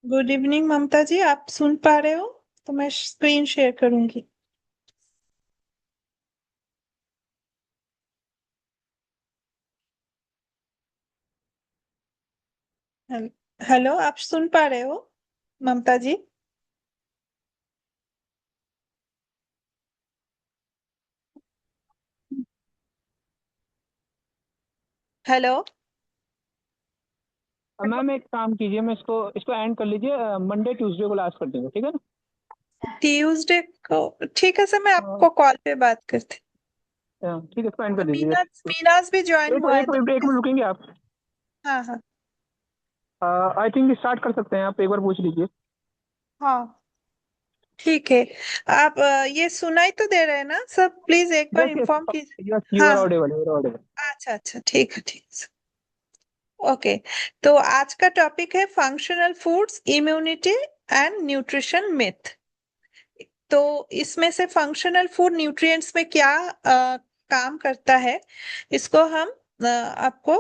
Good evening ममता जी, आप सुन पा रहे हो? तो मैं स्क्रीन शेयर करूंगी। हेल- हेलो, आप सुन पा रहे हो ममता जी? हेलो। मैम एक काम कीजिए, मैं इसको इसको एंड कर लीजिए। मंडे ट्यूसडे को लास्ट कर देंगे, ठीक है ना? ट्यूसडे को? ठीक है सर, मैं अ, आपको कॉल पे बात करती ठीक है, इसको एंड कर हूँ। दीजिए। मीनाज मीनाज भी ज्वाइन एक हुआ है एक तो मिनट, एक मिनट रुकेंगे आप? हाँ हाँ। आई थिंक स्टार्ट कर सकते हैं, आप एक बार पूछ लीजिए। हाँ, ठीक है। आप ये सुनाई तो दे रहे हैं ना सब? प्लीज एक बार यस यस। इन्फॉर्म कीजिए। यस, यू हाँ आर हाँ। Audible, you are audible. अच्छा अच्छा, ठीक है ठीक है। ओके, तो आज का टॉपिक है functional foods, immunity and nutrition myth. तो इसमें से फंक्शनल फूड न्यूट्रिएंट्स में क्या काम करता है, इसको हम आपको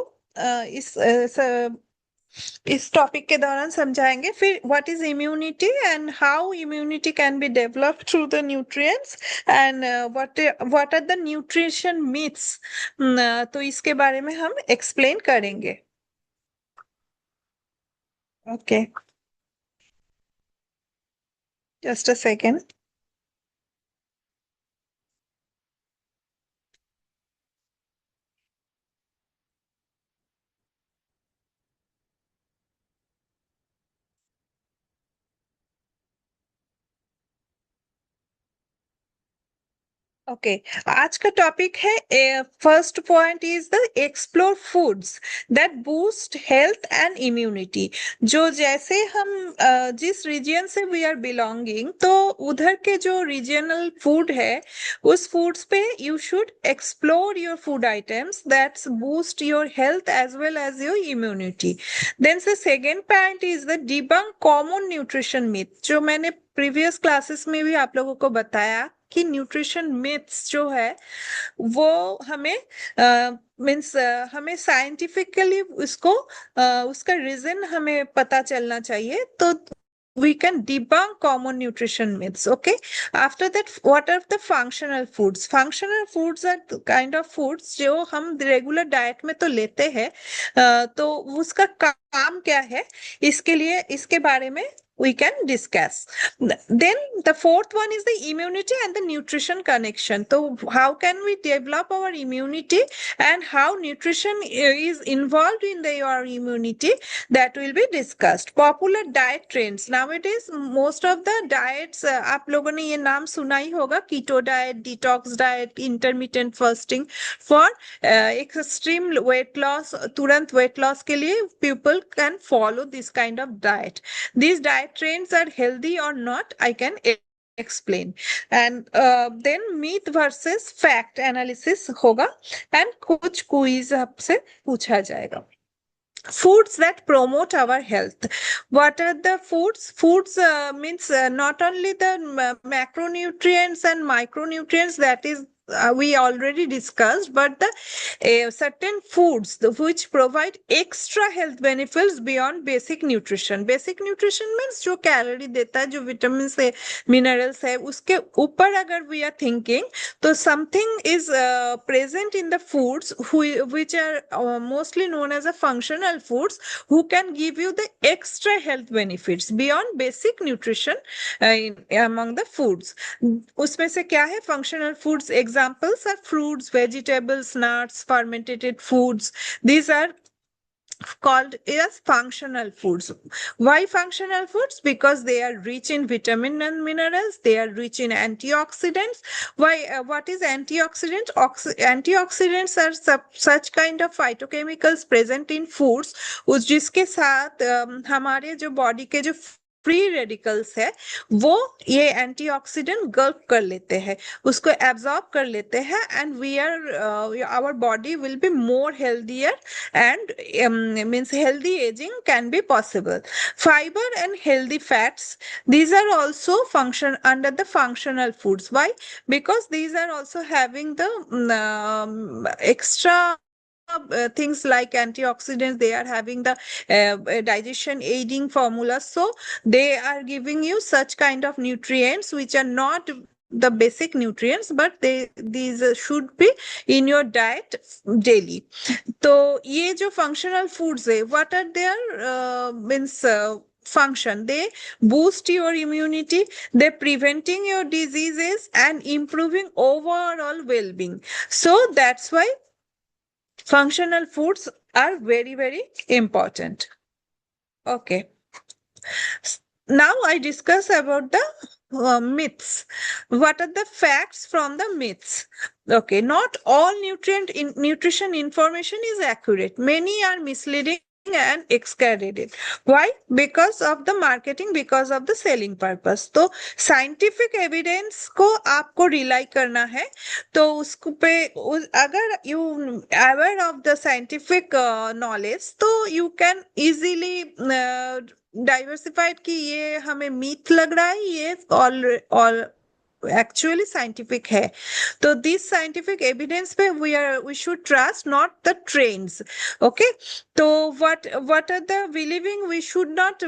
इस टॉपिक के दौरान समझाएंगे। फिर what is immunity and how immunity can be developed through the nutrients and what are the nutrition myths, तो इसके बारे में हम एक्सप्लेन करेंगे। Okay, just a second. Okay, आज का टॉपिक है, first point is the explore foods that boost health and immunity. जो जैसे हम जिस रीजन से वी आर बिलोंगिंग, तो उधर के जो रीजनल फूड है, उस फूड्स पे you should explore your food items that's boost your health as well as your immunity. Then से second point is the debunk common nutrition myth. जो मैंने प्रीवियस क्लासेस में भी आप लोगों को बताया कि न्यूट्रिशन मिथ्स जो है वो हमें मीन्स हमें साइंटिफिकली उसको उसका रीजन हमें पता चलना चाहिए, तो we can debunk common nutrition myths. Okay, after that, what are the functional foods? Functional foods are the kind of foods जो हम रेगुलर डाइट में तो लेते हैं, तो उसका काम क्या है, इसके लिए इसके बारे में we can discuss. Then the fourth one is the immunity and the nutrition connection. So how can we develop our immunity and how nutrition is involved in your immunity, that will be discussed. Popular diet trends nowadays, most of the diets, आप लोगों ने ये नाम सुना ही होगा, keto diet, detox diet, intermittent fasting for extreme weight loss. तुरंत weight loss के लिए people can follow this kind of diet. These diet trends are healthy or not, I can explain. And then myth versus fact analysis होगा, and कुछ quiz आपसे पूछा जाएगा। Foods that promote our health. What are the foods? Foods means not only the macronutrients and micronutrients, that is we already discussed, but the certain foods which provide extra health benefits beyond basic nutrition. Basic nutrition means जो calorie देता है, जो vitamin है, minerals है, उसके ऊपर अगर we are thinking, तो something is present in the foods which are mostly known as a functional foods, who can give you the extra health benefits beyond basic nutrition among the foods. उसमें से क्या है? functional foods examples are fruits, vegetables, nuts, fermented foods. These are called as functional foods. Why functional foods? Because they are rich in vitamin and minerals, they are rich in antioxidants. Why? What is antioxidant? Antioxidants are such kind of phytochemicals present in foods जिसके साथ हमारे जो body के जो free radicals है, वो ये antioxidant gulf कर लेते हैं, उसको एब्जॉर्ब कर लेते हैं, and we are our body will be more healthier and means healthy aging can be possible. Fiber and healthy fats, these are also function under the functional foods. Why? Because these are also having the extra things like antioxidants, they are having the digestion aiding formula, so they are giving you such kind of nutrients which are not the basic nutrients, but these should be in your diet daily. तो ये जो functional foods है, what are their means function? They boost your immunity, they preventing your diseases and improving overall well-being. So that's why functional foods are very, very important. Okay. Now I discuss about the myths. What are the facts from the myths? Okay, not all nutrition information is accurate. Many are misleading and exaggerated. Why? Because of the marketing, because of the selling purpose. तो scientific evidence को आपको rely करना है, तो उसको पे अगर you aware of the scientific knowledge, तो यू कैन इजीली डाइवर्सिफाइड कि ये हमें मीथ लग रहा है, ये ऑल एक्चुअली साइंटिफिक है. तो दिस साइंटिफिक एविडेंस पे we should trust, not the trends. Okay, तो what are the believing, we should not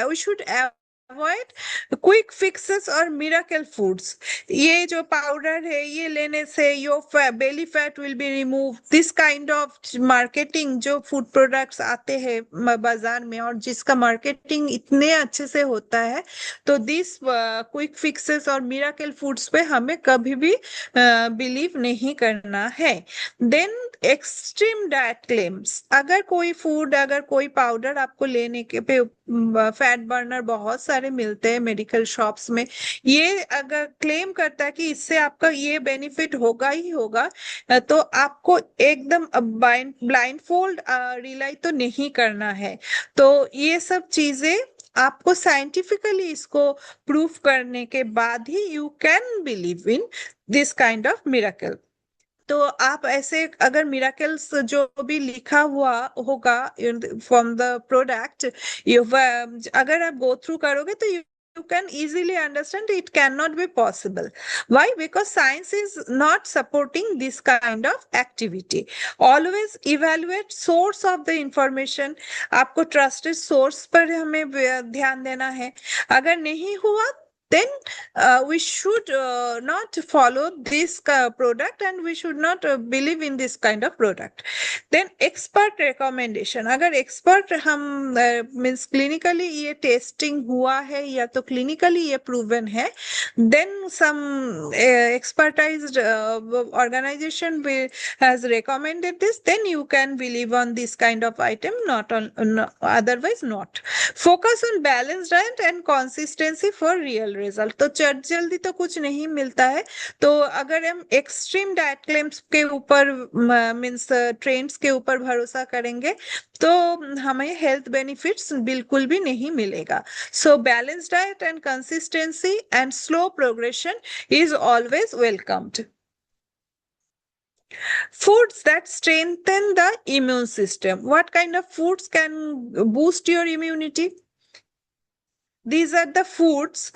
we should avoid quick fixes और मिराकल फूड्स. ये जो पाउडर है, ये लेने से your belly fat will be remove, this kind of marketing जो food products आते हैं बाजार में, और जिसका मार्केटिंग इतने अच्छे से होता है, तो दिस क्विक फिक्सेस और मिराकल फूड्स पे हमें कभी भी बिलीव नहीं करना है. Then extreme diet claims. अगर कोई फूड, अगर कोई पाउडर आपको लेने के पे फैट बर्नर बहुत सारे मिलते हैं मेडिकल शॉप्स में, ये अगर क्लेम करता है कि इससे आपका ये बेनिफिट होगा ही होगा, तो आपको एकदम ब्लाइंड फोल्ड रिलाई तो नहीं करना है. तो ये सब चीजें आपको साइंटिफिकली इसको प्रूफ करने के बाद ही you can believe in this kind of miracle. तो आप ऐसे अगर मिराकल्स जो भी लिखा हुआ होगा फ्रॉम द प्रोडक्ट, अगर आप गो थ्रू करोगे, तो you can easily understand it cannot be possible. Why? Because science is not supporting this kind of activity. Always evaluate source of the information. आपको trusted source पर हमें ध्यान देना है. अगर नहीं हुआ, then we should not follow this product, and we should not believe in this kind of product. Then expert recommendation. अगर expert हम means clinically ये testing हुआ है या तो clinically ये proven है, then some expertized organization has recommended this, then you can believe on this kind of item, not on otherwise not. Focus on balanced diet and consistency for real result. तो चट जल्दी तो कुछ नहीं मिलता है. तो अगर हम एक्सट्रीम डाइट क्लेम्स के ऊपर मींस ट्रेंड्स के ऊपर भरोसा करेंगे, तो हमें हेल्थ बेनिफिट्स बिल्कुल भी नहीं मिलेगा. So balance diet and consistency and slow progression is always welcomed. Foods that strengthen the immune system. What kind of foods can boost your immunity? These are the foods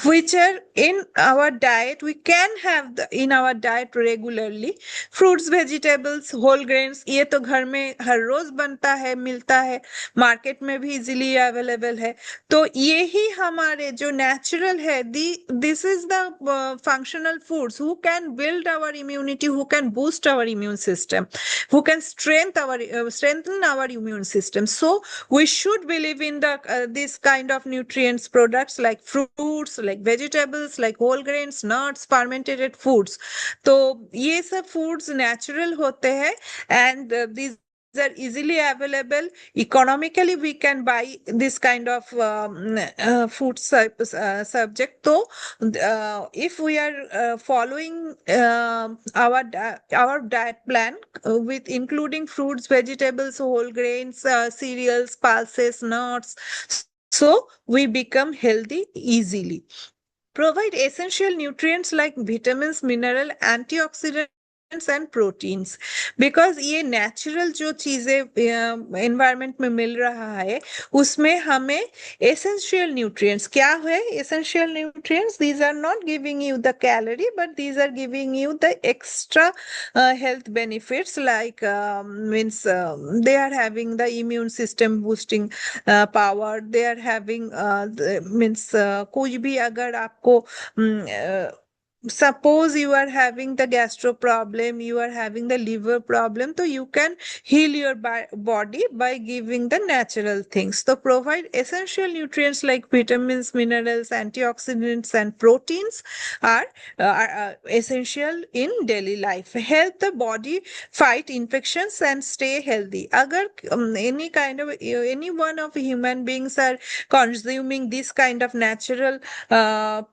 which are in our diet. We can have in our diet regularly. Fruits, vegetables, whole grains. ये तो घर में हर रोज बनता है, मिलता है, market में भी इजीली अवेलेबल है. तो ये ही हमारे जो नेचुरल है, this is the functional foods who can build our immunity, who can boost our immune system, who can strengthen our immune system. So we should believe in the this kind of nutrients products like fruits, like vegetables, like whole grains, nuts, fermented foods. तो ये सब foods natural होते हैं, and these are easily available. Economically we can buy this kind of food subject. So if we are following our diet plan with including fruits, vegetables, whole grains, cereals, pulses, nuts, so we become healthy easily. Provide essential nutrients like vitamins, mineral, antioxidant and proteins, because ये natural जो चीजें environment में मिल रहा है उसमें हमें essential nutrients क्या है, essential nutrients, these are not giving you the calorie but these are giving you the extra health benefits like means they are having the immune system boosting power, they are having means कोई भी अगर आपको suppose you are having the gastro problem, you are having the liver problem, so you can heal your body by giving the natural things. So provide essential nutrients like vitamins, minerals, antioxidants, and proteins are essential in daily life. Help the body fight infections and stay healthy. Agar any kind of any one of human beings are consuming this kind of natural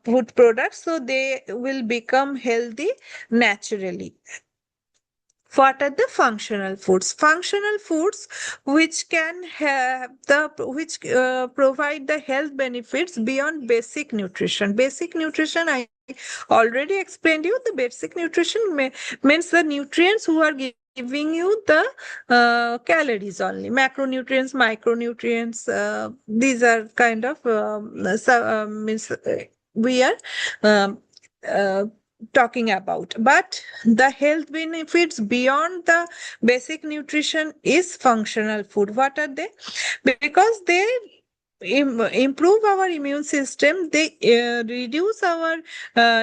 food products, so they will become healthy naturally. What are the functional foods? Functional foods which can have the which provide the health benefits beyond basic nutrition. Basic nutrition, I already explained you. The basic nutrition means the nutrients who are giving you the calories only. Macronutrients, micronutrients, these are kind of means we are um, uh, talking about. But the health benefits beyond the basic nutrition is functional food. What are they? Because they improve our immune system, they reduce our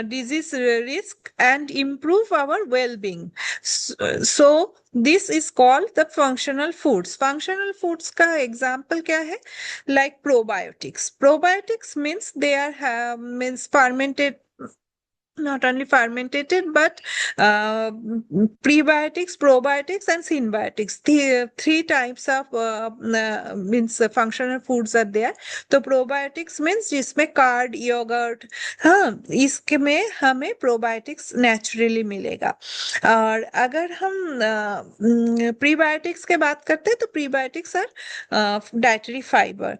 disease risk and improve our well-being. So this is called the functional foods. Functional foods का example क्या है? Like probiotics. Probiotics means they are means fermented, not only fermented but prebiotics, probiotics, and symbiotics. The three types of means functional foods are there. तो probiotics means जिसमें curd, yogurt, हाँ इसके में हमें probiotics naturally मिलेगा. और अगर हम प्रीबायोटिक्स के बात करते हैं तो prebiotics are dietary fibre.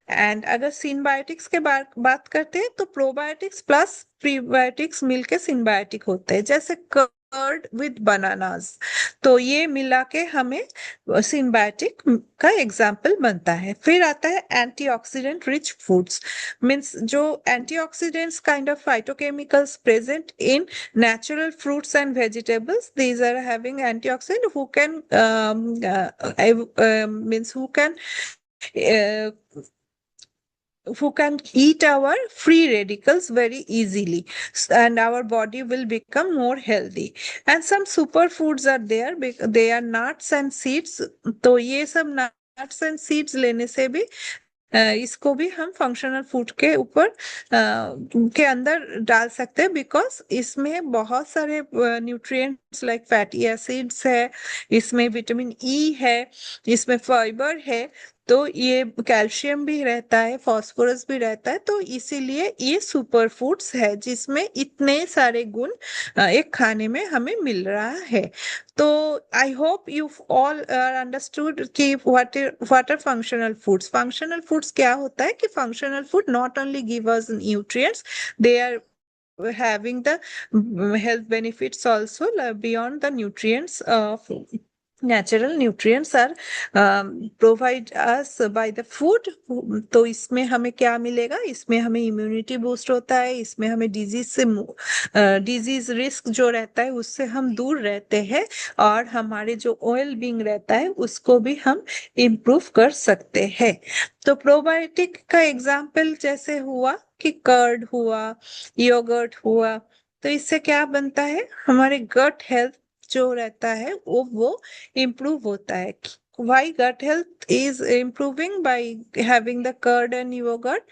And अगर सिनबायोटिक्स के बात करते हैं तो प्रोबायोटिक्स प्लस प्रीबायोटिक्स मिलके सिनबायोटिक होते हैं, जैसे कर्ड विद बनानास. तो ये मिला के हमें सिनबायोटिक का एग्जाम्पल बनता है. फिर आता है एंटीऑक्सीडेंट रिच फूड्स. मीन्स जो antioxidants kind of phytochemicals present in natural fruits and vegetables, these are having antioxidant who can means who can eat our free radicals very easily, and our body will become more healthy. And some superfoods are there, they are nuts and seeds. तो ये सब nuts and seeds लेने से भी इसको भी हम functional food के ऊपर के अंदर डाल सकते हैं, बिकॉज इसमें बहुत सारे न्यूट्रिएंट्स लाइक फैटी एसिड्स है, इसमें विटामिन ई है, इसमें फाइबर है, तो ये कैल्शियम भी रहता है, फास्फोरस भी रहता है. तो इसीलिए ये सुपर फूड्स है जिसमें इतने सारे गुण एक खाने में हमें मिल रहा है. तो I hope you all understood कि what are functional foods. Functional foods क्या होता है कि functional food not only give us nutrients, they are having the health benefits also beyond the nutrients of natural nutrients are provide us by the food. तो इसमें हमें क्या मिलेगा? इसमें हमें इम्यूनिटी बूस्ट होता है, इसमें हमें डिजीज रिस्क जो रहता है उससे हम दूर रहते हैं, और हमारे जो ऑयल बीइंग रहता है उसको भी हम इम्प्रूव कर सकते हैं. तो प्रोबायोटिक का एग्जाम्पल जैसे हुआ कि कर्ड हुआ, योगर्ट हुआ, तो इससे क्या बनता है? हमारे गट हेल्थ जो रहता है वो इम्प्रूव होता है. Why gut health is improving by having the curd and yogurt?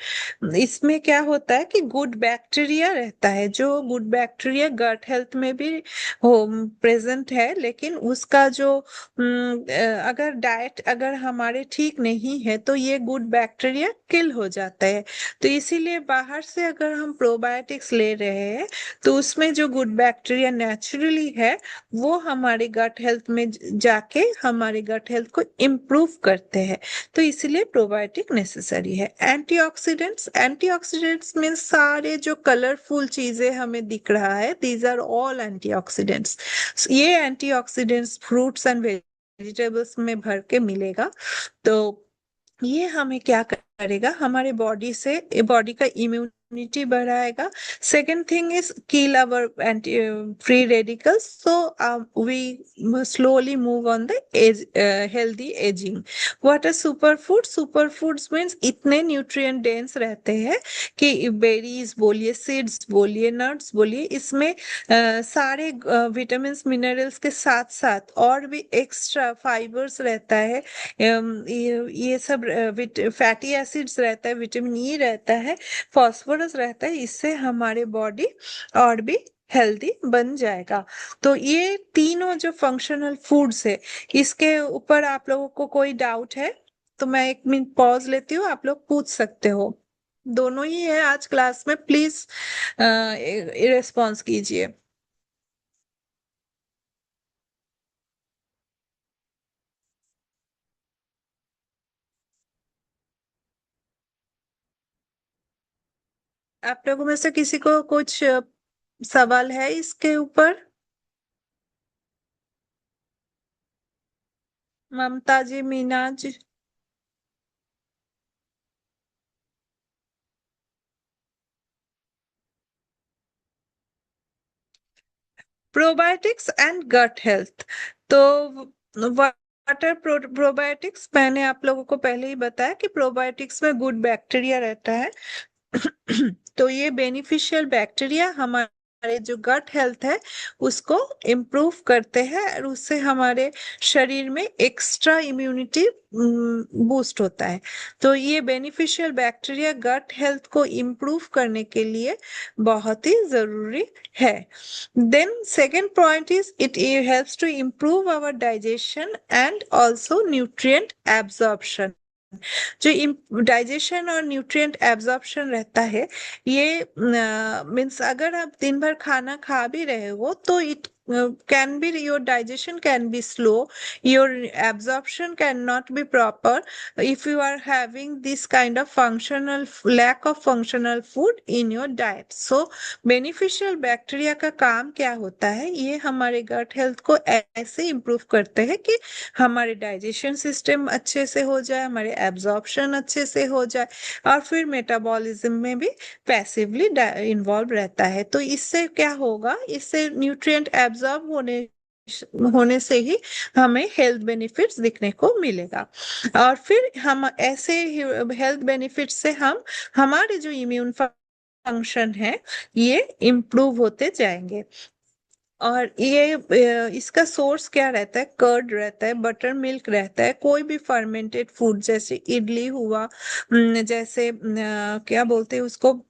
इसमें क्या होता है कि गुड बैक्टीरिया रहता है, जो गुड बैक्टीरिया गट हेल्थ में भी प्रेजेंट है, लेकिन उसका जो अगर डाइट अगर हमारे ठीक नहीं है तो ये गुड बैक्टीरिया किल हो जाता है. तो इसीलिए बाहर से अगर हम प्रोबायोटिक्स ले रहे हैं तो उसमें जो गुड बैक्टीरिया नेचुरली है वो हमारे गट हेल्थ में जाके हमारे गट हेल्थ को इम्प्रूव करते हैं। तो इसलिए प्रोबायोटिक नेसेसरी है। एंटीऑक्सीडेंट्स, एंटीऑक्सीडेंट्स मीन्स सारे जो कलरफुल चीजें हमें दिख रहा है, दीज आर ऑल एंटीऑक्सीडेंट्स। ये एंटीऑक्सीडेंट्स फ्रूट्स एंड वेजिटेबल्स में भर के मिलेगा। तो ये हमें क्या करेगा, हमारे बॉडी से, बॉडी का इम्यूनिटी बढ़ाएगा। Second thing is kill our anti free radicals, so we slowly move on the age healthy ageing. What are super food? Super foods means इतने न्यूट्रिएंट डेंस रहते हैं कि बेरीज बोलिए, सीड्स बोलिए, nuts बोलिए, इसमें सारे विटामिन मिनरल्स के साथ साथ और भी एक्स्ट्रा फाइबर्स रहता है। ये सब फैटी एसिड्स रहता है, विटामिन ई रहता है, फास्फोरस रहता है। इससे हमारे बॉडी और भी हेल्दी बन जाएगा। तो ये तीनों जो फंक्शनल फूड्स है, इसके ऊपर आप लोगों को कोई डाउट है तो मैं 1 मिनट पॉज लेती हूँ, आप लोग पूछ सकते हो। दोनों ही है आज क्लास में, प्लीज रिस्पॉन्स कीजिए। आप लोगों में से किसी को कुछ सवाल है इसके ऊपर? Mamta ji, Meena ji. Probiotics and gut health. तो वाटर प्रोबायोटिक्स, मैंने आप लोगों को पहले ही बताया कि प्रोबायोटिक्स में गुड बैक्टीरिया रहता है। तो ये बेनिफिशियल बैक्टीरिया हमारे जो गट हेल्थ है उसको इम्प्रूव करते हैं, और उससे हमारे शरीर में एक्स्ट्रा इम्यूनिटी बूस्ट होता है। तो ये बेनिफिशियल बैक्टीरिया गट हेल्थ को इम्प्रूव करने के लिए बहुत ही जरूरी है। Then second point is it helps to improve our digestion and also nutrient absorption. जो डाइजेशन और न्यूट्रिएंट एब्जॉर्प्शन रहता है, ये मीन्स अगर आप दिन भर खाना खा भी रहे हो तो it can be, your digestion can be slow, your absorption can not be proper if you are having this kind of functional lack of functional food in your diet. So beneficial bacteria का काम क्या होता है, ये हमारे गट health को ऐसे improve करते हैं कि हमारे डाइजेशन सिस्टम अच्छे से हो जाए, हमारे एब्जॉर्प्शन अच्छे से हो जाए, और फिर मेटाबॉलिज्म में भी पैसिवली इन्वॉल्व रहता है। तो इससे क्या होगा, इससे न्यूट्रिएंट एब्जॉर्ब होने से ही हमें हेल्थ बेनिफिट्स दिखने को मिलेगा। और फिर हम ऐसे हेल्थ बेनिफिट्स से हम, हमारे जो इम्यून फंक्शन है, ये इम्प्रूव होते जाएंगे। और ये इसका सोर्स क्या रहता है? कर्ड रहता है, बटर मिल्क रहता है, कोई भी फर्मेंटेड फूड जैसे इडली हुआ, जैसे क्या बोलते हैं उसको,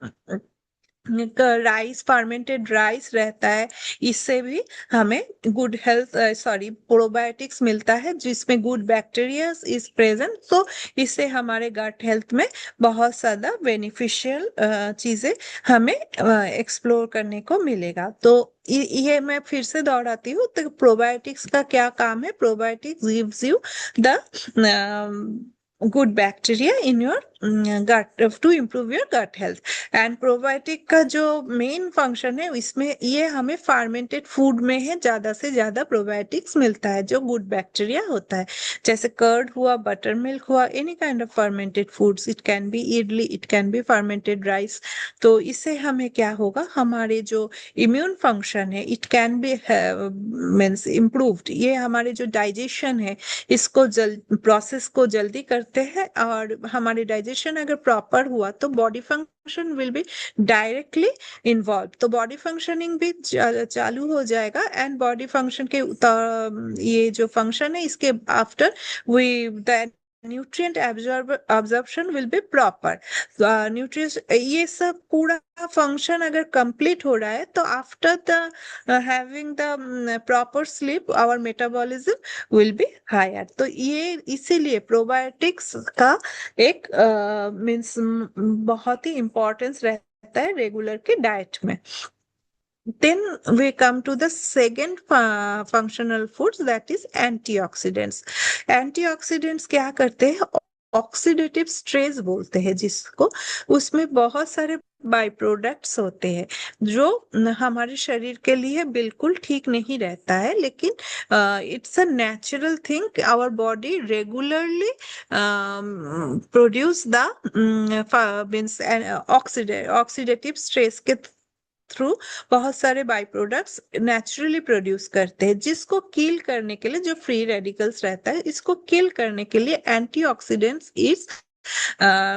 राइस, फर्मेंटेड राइस रहता है। इससे भी हमें गुड हेल्थ, सॉरी, प्रोबायोटिक्स मिलता है जिसमें गुड बैक्टीरिया इज प्रेजेंट। तो इससे हमारे गट हेल्थ में बहुत ज्यादा बेनिफिशियल चीजें हमें एक्सप्लोर करने को मिलेगा। तो ये मैं फिर से दोहराती हूँ, तो प्रोबायोटिक्स का क्या काम है? Probiotics gives you the good bacteria in your gut to improve your gut health. And probiotic का जो मेन फंक्शन है, इसमें ये हमें फर्मेंटेड फूड में है ज्यादा से ज्यादा प्रोबायोटिक्स मिलता है, जो गुड बैक्टीरिया होता है, जैसे कर्ड हुआ, बटर मिल्क हुआ, any kind of fermented foods, it can be idli, it can be fermented rice. तो इससे हमें क्या होगा, हमारे जो इम्यून फंक्शन है, it can be means improved. ये हमारे जो डाइजेशन है, इसको प्रोसेस को जल्दी करते हैं, और हमारे डाइजेशन अगर प्रॉपर हुआ तो body function will be directly involve. तो बॉडी फंक्शनिंग भी चालू हो जाएगा, एंड बॉडी फंक्शन के ये जो फंक्शन है, इसके after we the nutrient absorption will be proper. Nutrients, ये सब पूरा फंक्शन अगर कंप्लीट हो रहा है तो after the having the proper sleep our metabolism will be higher. तो ये इसीलिए प्रोबायोटिक्स का एक मीन्स बहुत ही इम्पोर्टेंस रहता है रेगुलर के डाइट में। Then we come to the second functional foods, that is antioxidants. Antioxidants क्या करते हैं? ऑक्सीडेटिव स्ट्रेस बोलते हैं जिसको। उसमें बहुत सारे बाई प्रोडक्ट्स होते हैं जो हमारे शरीर के लिए बिल्कुल ठीक नहीं रहता है, लेकिन it's a natural thing, our body regularly produce the means oxidative stress के थ्रू बहुत सारे बाई प्रोडक्ट्स नेचुरली प्रोड्यूस करते हैं, जिसको किल करने के लिए, जो फ्री रेडिकल्स रहता है इसको किल करने के लिए antioxidants is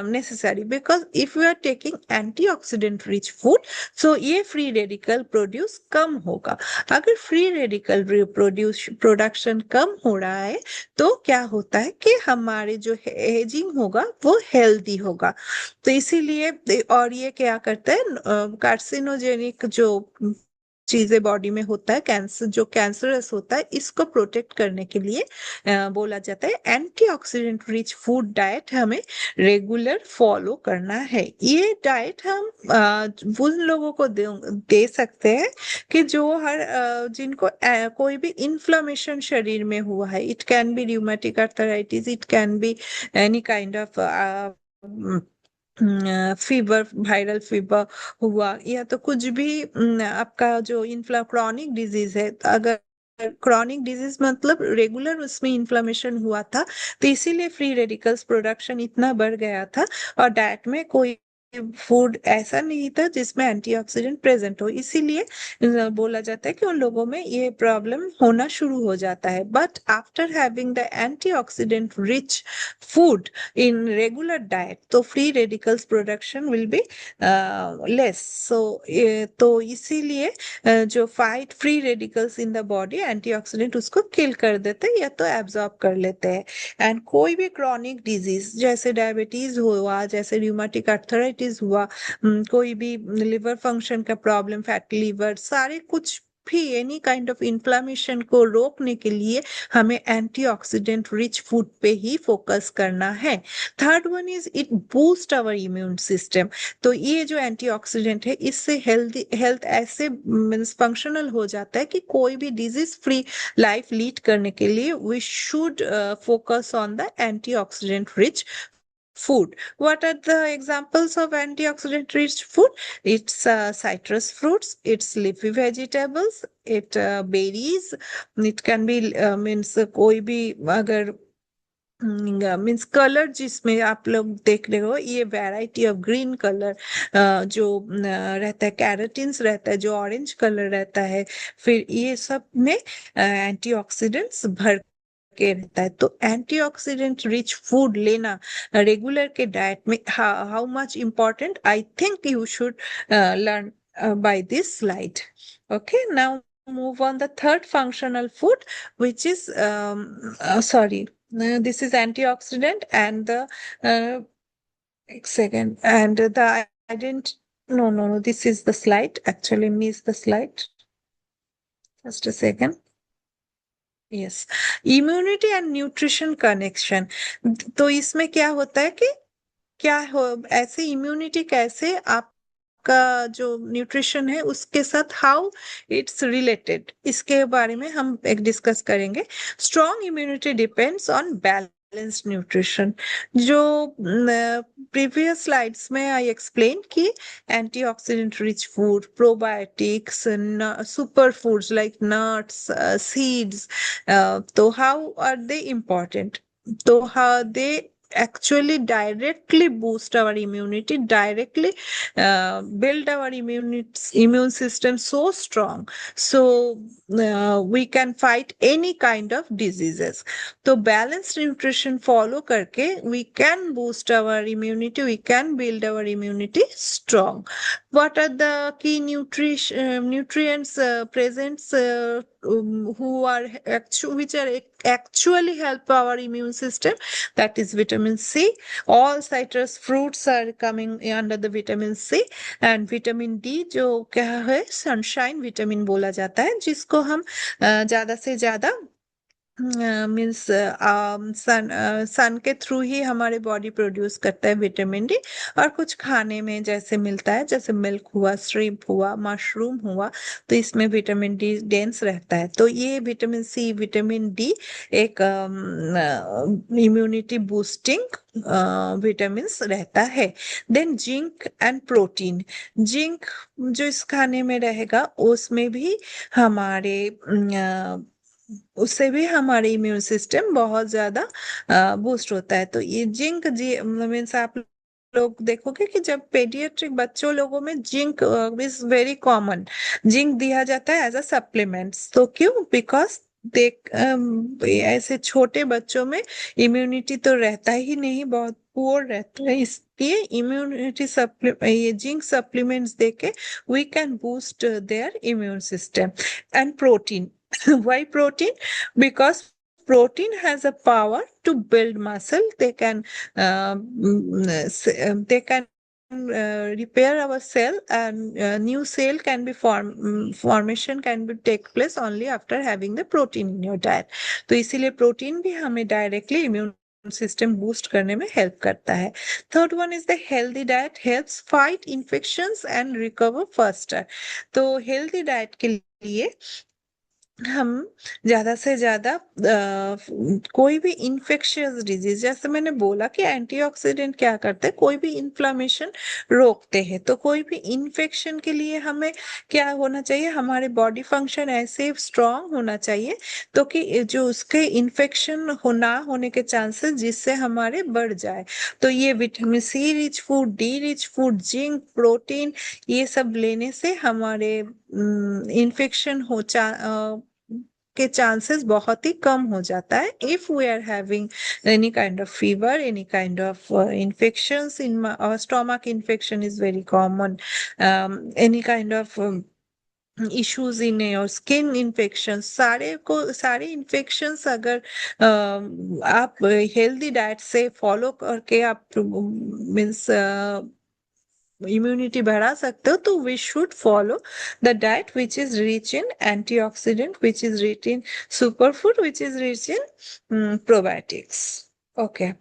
necessary, because if we are taking antioxidant rich food, so ये फ्री रेडिकल प्रोड्यूस कम होगा। अगर फ्री रेडिकल प्रोड्यूस प्रोडक्शन कम हो रहा है तो क्या होता है कि हमारे जो एजिंग होगा वो हेल्दी होगा। तो इसीलिए, और ये क्या करता है, कार्सिनोजेनिक जो चीजें बॉडी में होता है, कैंसर जो कैंसरस होता है, इसको प्रोटेक्ट करने के लिए बोला जाता है एंटीऑक्सीडेंट रिच फूड डाइट हमें रेगुलर फॉलो करना है। ये डाइट हम उन लोगों को दे सकते हैं कि जो जिनको कोई भी इन्फ्लेमेशन शरीर में हुआ है। It can be rheumatic arthritis, it can be any kind of fever, viral fever हुआ, या तो कुछ भी आपका जो क्रॉनिक डिजीज है। अगर क्रॉनिक डिजीज मतलब रेगुलर उसमें इन्फ्लेमेशन हुआ था, तो इसीलिए फ्री रेडिकल्स प्रोडक्शन इतना बढ़ गया था, और डाइट में कोई फूड ऐसा नहीं था जिसमें एंटीऑक्सीडेंट प्रेजेंट हो। इसीलिए बोला जाता है कि उन लोगों में ये प्रॉब्लम होना शुरू हो जाता है। But after having the antioxidant rich food in regular diet, तो free radicals production will be less. तो इसीलिए जो fight free radicals in the body, antioxidant उसको किल कर देते हैं या तो एब्जॉर्ब कर लेते हैं। एंड कोई भी क्रॉनिक डिजीज जैसे डायबिटीज हुआ, जैसे र्यूमेटिक आर्थराइटिस हुआ, कोई भी लिवर फंक्शन का प्रॉब्लम, फैटी लिवर, सारे कुछ भी एनी काइंड ऑफ इन्फ्लेमेशन को रोकने के लिए हमें एंटीऑक्सीडेंट रिच फूड पे ही फोकस करना है। Third one is it boost our immune system. तो ये जो एंटीऑक्सीडेंट है, इससे हेल्थ ऐसे मीन्स फंक्शनल हो जाता है कि कोई भी डिजीज फ्री लाइफ लीड करने के लिए we should focus on the antioxidant rich food. What are the examples of antioxidant rich food? It's citrus fruits, it's leafy vegetables, it berries, it can be means कोई भी, अगर means colour जिसमें आप लोग देख रहे हो, ये वैरायटी ऑफ ग्रीन कलर जो रहता है, कैरोटीन्स रहता है जो ऑरेंज कलर रहता है, फिर ये सब में एंटीऑक्सीडेंट्स भर के रहता है। तो एंटीऑक्सीडेंट रिच फूड लेना रेगुलर के डाइट में how much important, I think you should learn by this slide. Okay, now move on the third functional food, which is sorry, this is antioxidant, and the second, and the I didn't, no, this is the slide, actually miss the slide, just a second. Yes, immunity and nutrition connection. तो इसमें क्या होता है कि क्या हो, ऐसे immunity कैसे आपका जो न्यूट्रिशन है उसके साथ हाउ इट्स रिलेटेड, इसके बारे में हम एक डिस्कस करेंगे। Strong immunity depends on balanced nutrition. जो प्रीवियस स्लाइड्स में आई एक्सप्लेन कि antioxidant rich food, probiotics, and superfoods like nuts, seeds. So how are they important? So how they actually directly boost our immunity, directly build our immune system so strong, so we can fight any kind of diseases. तो balanced nutrition follow करके we can boost our immunity, we can build our immunity strong. what are the key nutrients presents who are which are actually help our immune system? That is vitamin C. All citrus fruits are coming under the vitamin C, and vitamin D जो क्या है, sunshine vitamin बोला जाता है, जिसको हम ज्यादा से ज्यादा मीन्स सन के थ्रू ही हमारे बॉडी प्रोड्यूस करता है विटामिन डी। और कुछ खाने में जैसे मिलता है, जैसे मिल्क हुआ, श्रिम्प हुआ, मशरूम हुआ, तो इसमें विटामिन डी डेंस रहता है। तो ये विटामिन सी, विटामिन डी एक इम्यूनिटी बूस्टिंग विटामिन रहता है। Then zinc and protein. Zinc जो इस खाने में रहेगा उसमें भी हमारे उससे भी हमारे इम्यून सिस्टम बहुत ज्यादा बूस्ट होता है। तो ये जिंक जी मीन्स आप लोग देखोगे कि जब पेडियाट्रिक बच्चों लोगों में zinc is very common, zinc दिया जाता है एज अ सप्लीमेंट्स। तो क्यों? बिकॉज देख ऐसे छोटे बच्चों में इम्यूनिटी तो रहता ही नहीं, बहुत पुअर रहता है, इसलिए इम्यूनिटी ये जिंक सप्लीमेंट्स देके we can boost their immune system. And protein. Why protein? Because protein has a power to build muscle. They can repair our cell, and new cell can be formation can be take place only after having the protein in your diet. तो इसीलिए protein भी हमें directly immune system boost करने में help करता है। Third one is the healthy diet helps fight infections and recover faster. तो healthy diet के लिए हम ज्यादा से ज्यादा कोई भी इन्फेक्शियस डिजीज, जैसे मैंने बोला कि एंटीऑक्सीडेंट क्या करते हैं, कोई भी इन्फ्लामेशन रोकते हैं। तो कोई भी इन्फेक्शन के लिए हमें क्या होना चाहिए, हमारे बॉडी फंक्शन ऐसे स्ट्रांग होना चाहिए तो कि जो उसके इन्फेक्शन ना होने के चांसेस जिससे हमारे बढ़ जाए। तो ये vitamin C rich food, D rich food, zinc, protein, ये सब लेने से हमारे इन्फेक्शन के चांसेस बहुत ही कम हो जाता है। If we are having any kind of fever, any kind of infections in stomach, infection is very common, any kind of issues in your skin infection, सारे इन्फेक्शंस अगर आप हेल्दी डाइट से follow करके आप मीन्स immunity बढ़ा सकते हो, तो we should follow the diet which is rich in antioxidant, which is rich in superfood, which is rich in probiotics. Okay.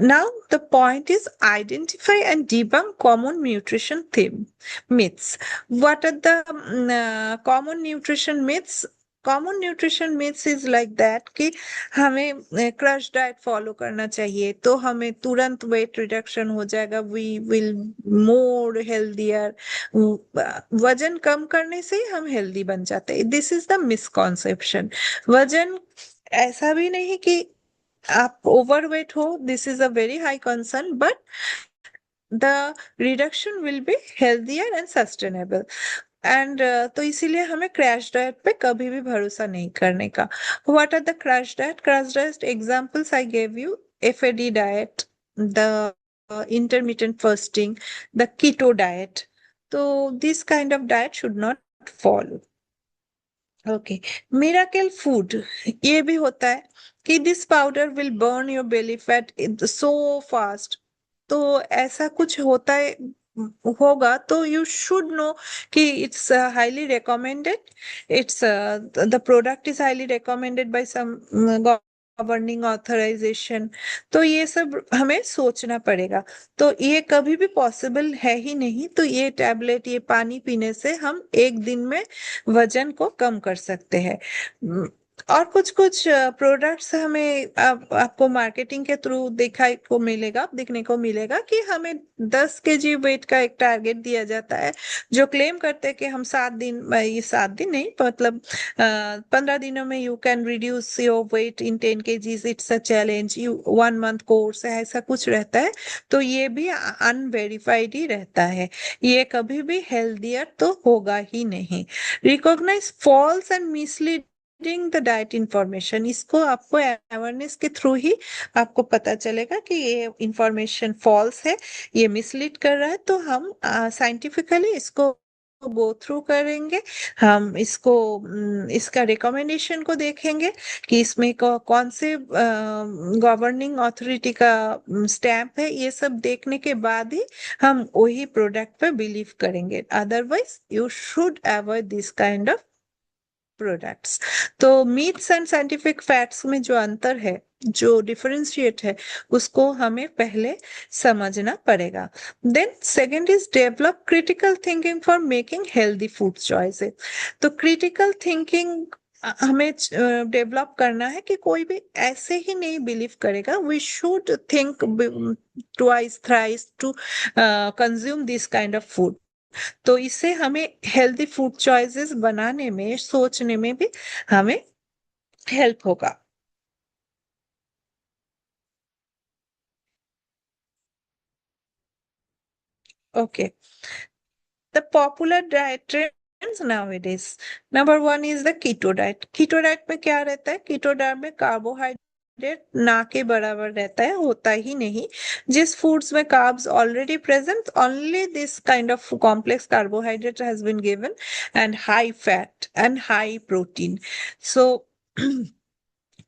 Now the point is identify and debunk common nutrition myths. What are the common nutrition myths? Common nutrition myths is like that कि हमें crush diet follow करना चाहिए तो हमें तुरंत weight reduction हो जाएगा, we will more healthier, वजन कम करने से ही हम हेल्दी बन जाते हैं। This is the misconception. वजन ऐसा भी नहीं कि आप ओवरवेट हो, this is a very high concern, but the reduction will be healthier and sustainable. And तो इसीलिए हमें क्रैश डाइट पे कभी भी भरोसा नहीं करने का। What are the crash diet? Crash diet examples I gave you, FAD diet, the intermittent fasting, the keto diet. So this kind of diet should not follow. Okay. Miracle food, ये भी होता है कि this powder will burn your belly fat so fast. तो ऐसा कुछ होता है होगा तो यू शुड नो कि it's highly recommended, it's the product is highly recommended by some governing authorisation. तो ये सब हमें सोचना पड़ेगा। तो ये कभी भी पॉसिबल है ही नहीं। तो ये टैबलेट, ये पानी पीने से हम एक दिन में वजन को कम कर सकते हैं। और कुछ कुछ प्रोडक्ट्स हमें आपको मार्केटिंग के थ्रू देखने को मिलेगा कि हमें 10 kg वेट का एक टारगेट दिया जाता है, जो क्लेम करते हैं कि हम 7 दिन, ये 7 दिन नहीं, मतलब 15 दिनों में you can reduce your weight in 10 kg, it's a challenge, you 1 month course है, ऐसा कुछ रहता है। तो ये भी अनवेरिफाइड ही रहता है, ये कभी भी हेल्दियर तो होगा ही नहीं। Recognise false and misleading the diet information, इसको आपको अवेयरनेस के थ्रू ही आपको पता चलेगा कि ये इंफॉर्मेशन फॉल्स है, ये मिसलीड कर रहा है। तो हम साइंटिफिकली इसको गो थ्रू करेंगे, हम इसका रिकमेंडेशन को देखेंगे कि इसमें कौन से गवर्निंग अथॉरिटी का स्टैम्प है, ये सब देखने के बाद ही हम वही प्रोडक्ट पे बिलीव करेंगे। Otherwise you should avoid this kind of products. तो मीट्स एंड साइंटिफिक फैक्ट्स में जो अंतर है, जो डिफरेंशिएट है, उसको हमें पहले समझना पड़ेगा। Then second is develop critical thinking for making healthy food choices. तो क्रिटिकल थिंकिंग हमें डेवलप करना है कि कोई भी ऐसे ही नहीं बिलीव करेगा। We should think twice thrice to consume this kind of food. तो इससे हमें हेल्दी फूड चॉइसेस बनाने में, सोचने में भी हमें हेल्प होगा। Okay, the popular diet trends nowadays. Number one is the keto diet. Keto diet में क्या रहता है? Keto diet में कार्बोहाइड्रेट ना के बराबर रहता है, होता ही नहीं। जिस foods में carbs already present, only this kind of complex carbohydrate has been given, and high fat and high protein. So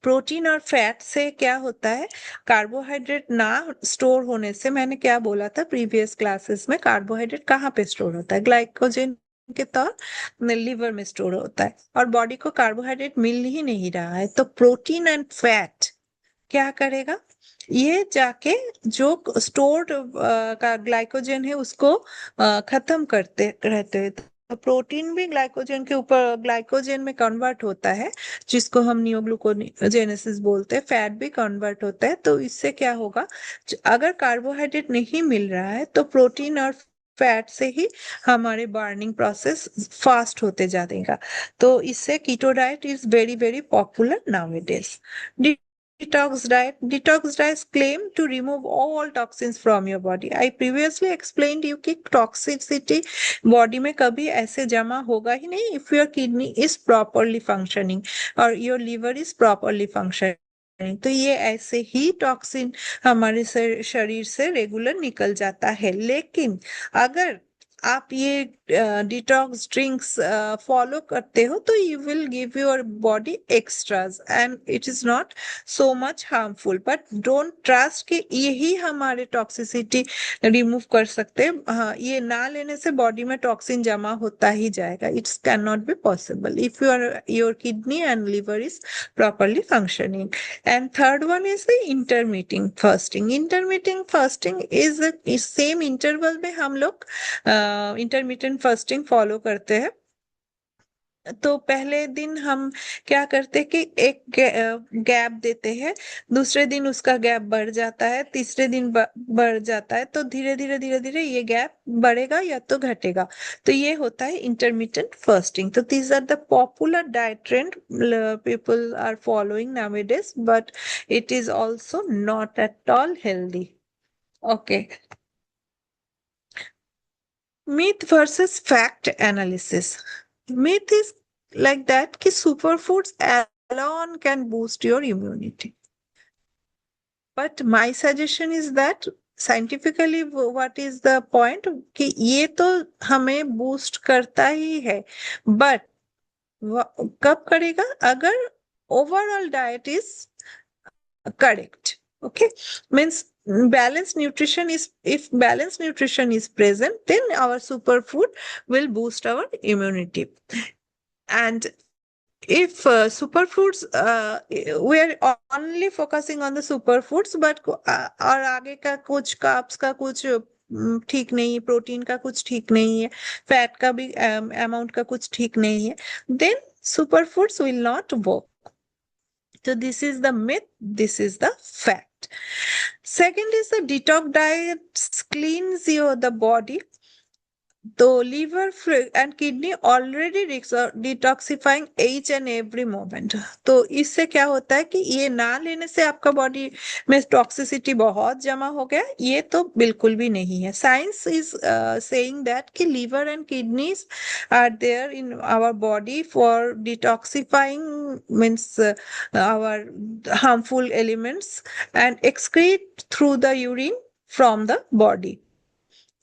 protein और फैट से क्या होता है? कार्बोहाइड्रेट ना स्टोर होने से, मैंने क्या बोला था प्रीवियस क्लासेस में, कार्बोहाइड्रेट कहाँ पे स्टोर होता है? ग्लाइकोजन के तौर लिवर में स्टोर होता है, और बॉडी को कार्बोहाइड्रेट मिल ही नहीं रहा है। तो प्रोटीन एंड फैट क्या करेगा? ये जाके जो स्टोर्ड का ग्लाइकोजन है उसको खत्म करते रहते हैं। तो प्रोटीन भी ग्लाइकोजन के ऊपर, ग्लाइकोजन में कन्वर्ट होता है, जिसको हम नियोग्लूकोजेनेसिस बोलते हैं। फैट भी कन्वर्ट होता है। तो इससे क्या होगा? अगर कार्बोहाइड्रेट नहीं मिल रहा है तो प्रोटीन और फैट से ही हमारे बर्निंग प्रोसेस फास्ट होते जाएगा। तो इससे keto diet is very very popular nowadays. Detox diets claim to remove all toxins from your body. I previously explained you कि toxicity body में कभी ऐसे जमा होगा ही नहीं if your kidney is properly functioning और your liver is properly functioning। तो ये ऐसे ही टॉक्सिन हमारे शरीर से रेगुलर निकल जाता है। लेकिन अगर आप ये डिटॉक्स ड्रिंक्स फॉलो करते हो तो you will give your body extras and it is not so much harmful. But don't trust कि यही हमारे टॉक्सिसिटी रिमूव कर सकते हैं। हाँ, ये ना लेने से बॉडी में टॉक्सिन जमा होता ही जाएगा। It's can not be possible if your kidney and liver is properly functioning. And third one is the intermittent fasting. Intermittent fasting is same interval में हम लोग इंटरमिटेंट फास्टिंग फॉलो करते हैं। तो पहले दिन हम क्या करते हैं कि एक गैप देते हैं, दूसरे दिन उसका गैप बढ़ जाता है, तीसरे दिन बढ़ जाता है। तो धीरे धीरे धीरे धीरे ये गैप बढ़ेगा या तो घटेगा। तो ये होता है इंटरमिटेंट फास्टिंग। तो these are the popular diet trend people are following nowadays, but it is also not at all healthy. Okay. Myth versus fact analysis. Myth is like that कि superfoods alone can boost your immunity. But my suggestion is that scientifically what is the point कि ये तो हमें boost करता ही है, but कब करेगा? अगर overall diet is correct. Okay, means balanced nutrition is, if balanced nutrition is present, then our superfood will boost our immunity. And if superfoods, we are only focusing on the superfoods, but और आगे का कुछ carbs का कुछ ठीक नहीं है, protein का कुछ ठीक नहीं है, फैट का भी अमाउंट का कुछ ठीक नहीं है, then superfoods will not work. So this is the myth, this is the fact. Second is the detox diet cleans the body. तो liver and kidney already detoxifying each and every moment. तो इससे क्या होता है कि ये ना लेने से आपका बॉडी में टॉक्सिसिटी बहुत जमा हो गया, ये तो बिल्कुल भी नहीं है। साइंस इज सेइंग दैट कि liver and kidneys are there in our body for detoxifying, means our harmful elements and excrete through the urine from the body.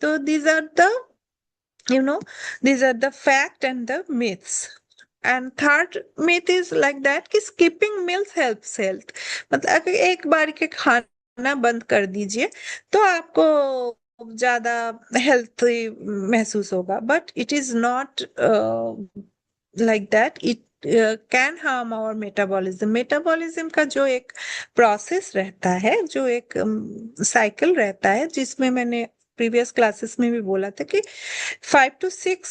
So these are the, these are the fact and the myths. And third myth is like that कि skipping meals helps health. मतलब अगर एक बार के खाना बंद कर दीजिए तो आपको ज्यादा हेल्थी महसूस होगा, but it is not like that. It can harm our metabolism. Metabolism का जो एक प्रोसेस रहता है, जो एक साइकिल रहता है, जिसमें मैंने प्रीवियस क्लासेस में भी बोला था कि 5 to 6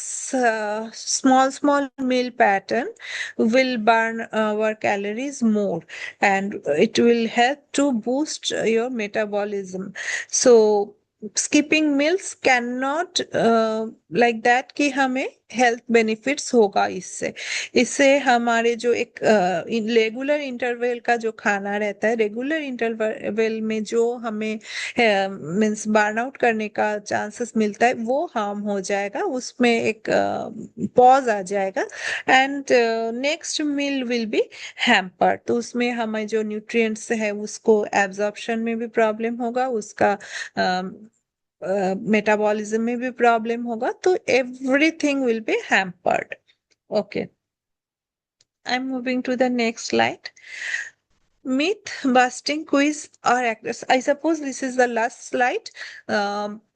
small meal pattern will burn our calories more, and it will help to boost your metabolism. So skipping meals cannot like that कि हमें हेल्थ बेनिफिट्स होगा इससे। इससे हमारे जो एक रेगुलर इंटरवल का जो खाना रहता है, रेगुलर इंटरवल में जो हमें मीन्स बर्न आउट करने का चांसेस मिलता है, वो हार्म हो जाएगा, उसमें एक पॉज आ जाएगा, and next meal will be hamper. तो उसमें हमें जो न्यूट्रिएंट्स है उसको एब्जॉर्प्शन में भी प्रॉब्लम होगा, उसका मेटाबॉलिज्म में भी प्रॉब्लम होगा, तो everything will be hampered. Okay, I am moving to the next slide. Myth busting quiz or actors, I suppose this is the last slide.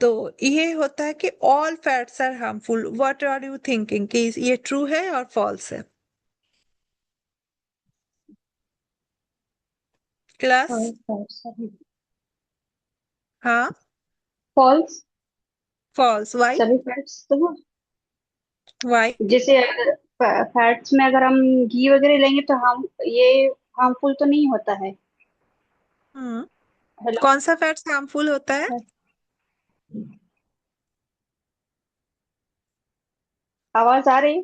तो ये होता है कि all fats are harmful. What are you thinking कि ये true है और false है? क्लास? हाँ, फॉल्स। false. Why? सभी फैट्स तो वो, Why? जैसे अगर फैट्स में अगर हम घी वगैरह लेंगे तो हम ये हार्मफुल तो नहीं होता है। हम्म, हेलो। कौन सा फैट्स हार्मफुल होता है? आवाज आ रही है?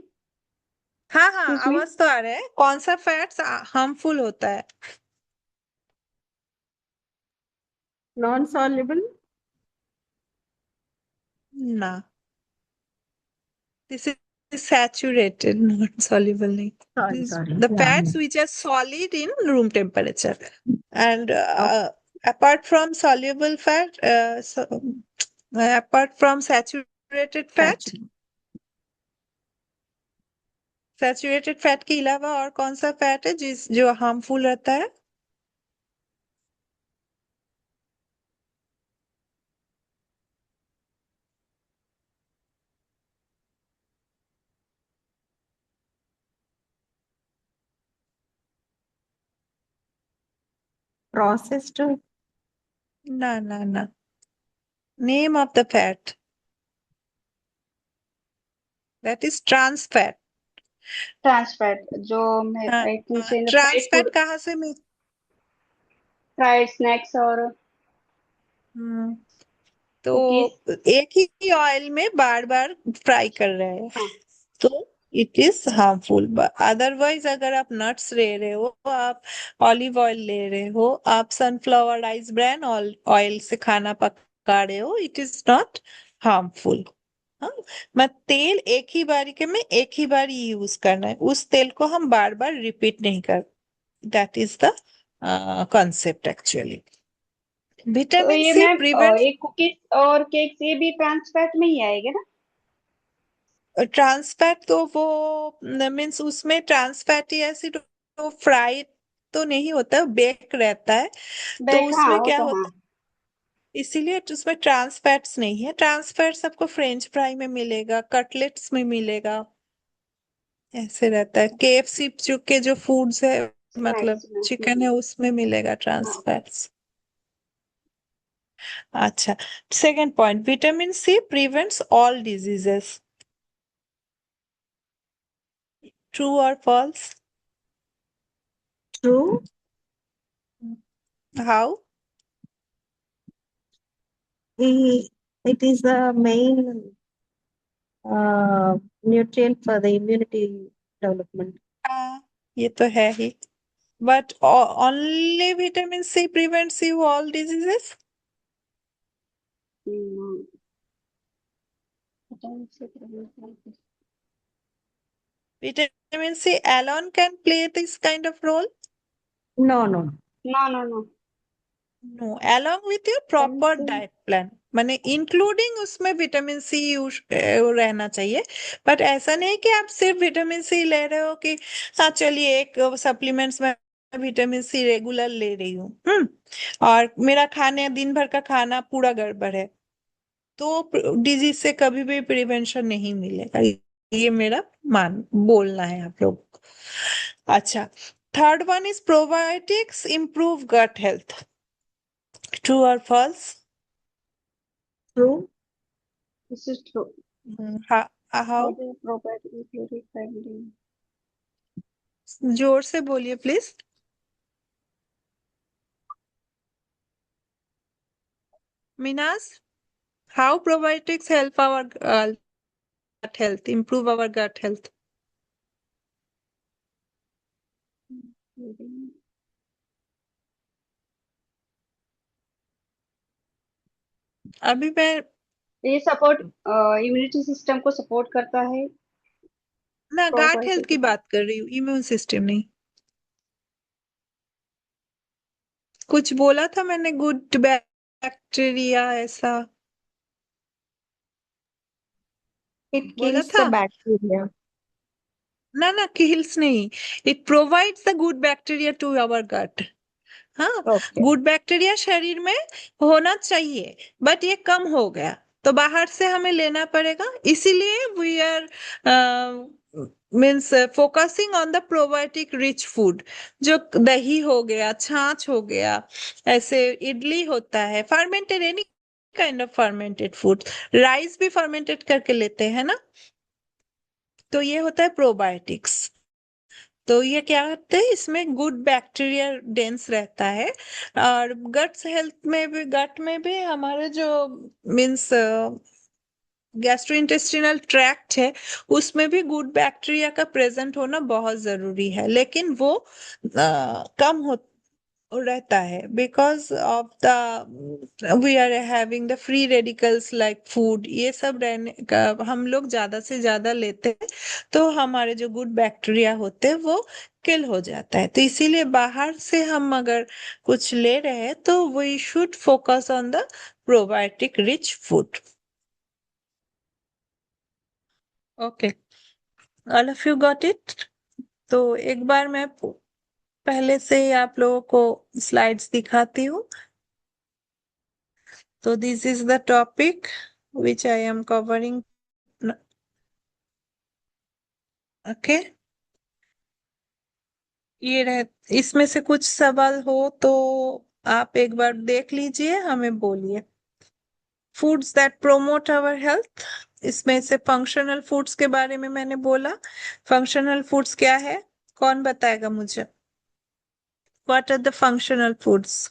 हाँ हाँ, एक्सक्यूज मी। आवाज तो आ रहा है। कौन सा फैट्स हार्मफुल होता है? Non soluble. ना, this is saturated, not soluble नहीं। Sorry This, sorry the fats which are solid in room temperature, and apart from soluble fat, apart from saturated fat, saturated fat के अलावा और कौन सा fat है जो हार्मफुल रहता है? प्रोसेस्ड। ना ना ना, name of the fat, that is trans fat. Trans fat जो हाँ, I think say in the trans fried fat food, कहाँ से मिल? फ्राइड स्नैक्स और हम्म, तो कुकीज। एक ही ऑयल में बार बार फ्राई कर रहे हैं, हाँ। तो इट इज हार्मफुल। अदरवाइज अगर आप नट्स ले रहे हो, आप ऑलिव ऑयल ले रहे हो, आप सनफ्लावर राइस ब्रांड ऑयल से खाना पका रहे हो, इट इज नॉट हार्मफुल। हाँ, मैं तेल एक ही बारी के में एक ही बार यूज करना है, उस तेल को हम बार बार रिपीट नहीं कर। That is the concept actually. तो विटामिन ये सी मैम प्रिवेंट। ये कुकीज और केक्स ये भी ट्रांस फैट में ही आएगा ना? ट्रांस फैट तो वो मीन्स उसमें ट्रांस फैटी एसिड तो फ्राई तो नहीं होता, बेक रहता है, तो बेक, हाँ उसमें वो क्या तो हाँ। होता है, इसीलिए उसमें ट्रांस फैट्स नहीं है। ट्रांस फैट्स आपको फ्रेंच फ्राई में मिलेगा, कटलेट्स में मिलेगा, ऐसे रहता है। केएफसी जो फूड्स है, मतलब स्नैक्स में। चिकन है, उसमें मिलेगा ट्रांस हाँ। फैट्स। अच्छा, second point, vitamin C prevents all diseases, true और false? True. How? It is the main nutrient for the immunity development. हाँ, ये तो है ही, but only vitamin C prevents you all diseases? Hmm, Vitamin C alone can play this kind of role? No, no. No no no. No, along with your proper diet plan, माने including उसमें vitamin C use रहना चाहिए। But ऐसा नहीं कि आप सिर्फ vitamin C ले रहे हो कि हाँ चलिए एक सप्लीमेंट्स में विटामिन सी रेगुलर ले रही हूँ, और मेरा खाने दिन भर का खाना पूरा गड़बड़ है, तो डिजीज से कभी भी प्रिवेंशन नहीं मिलेगा। ये मेरा बोलना है आप लोग को। अच्छा, third one is probiotics improve gut health, true और false? True. This is true. How? What is probiotic included family? जोर से बोलिए प्लीज। मीनास, how probiotics help our gut health, improve our gut health? अभी मैं ये सपोर्ट इम्यूनिटी सिस्टम को support करता है। ना गाट हेल्थ की प्रोबायोटिक बात कर रही हूँ, इम्यून सिस्टम नहीं। कुछ बोला था मैंने, गुड बैक्टीरिया ऐसा It बोला kills था the bacteria. ना किल्स नहीं, it provides the good bacteria to our gut. हाँ, Okay. गुड बैक्टीरिया शरीर में होना चाहिए, बट ये कम हो गया तो बाहर से हमें लेना पड़ेगा, इसीलिए we are means focusing on the probiotic rich food. जो दही हो गया, छाछ हो गया, ऐसे इडली होता है, fermented, any kind of fermented food, rice भी फर्मेंटेड करके लेते हैं ना, तो ये होता है प्रोबायोटिक्स। तो ये क्या करते हैं, इसमें गुड बैक्टीरिया डेंस रहता है। और गट्स हेल्थ में भी, गट में भी हमारे जो मीन्स गैस्ट्रोइंटेस्टिनल ट्रैक्ट है, उसमें भी गुड बैक्टीरिया का प्रेजेंट होना बहुत जरूरी है, लेकिन वो कम हो रहता है because of the we are having the free radicals like food, ये सब रहने का हम लोग ज्यादा से ज्यादा लेते हैं, तो हमारे जो गुड बैक्टीरिया होते हैं वो किल हो जाता है। तो इसीलिए बाहर से हम अगर कुछ ले रहे हैं तो we should focus on the probiotic rich food. Okay, all of you got it? तो एक बार मैं पहले से ही आप लोगों को स्लाइड्स दिखाती हूँ। तो this is the topic which I am covering. Okay, ये रह, इसमें से कुछ सवाल हो तो आप एक बार देख लीजिए, हमें बोलिए। Foods that promote our health, इसमें से फंक्शनल फूड्स के बारे में मैंने बोला। फंक्शनल फूड्स क्या है, कौन बताएगा मुझे? What are the functional foods?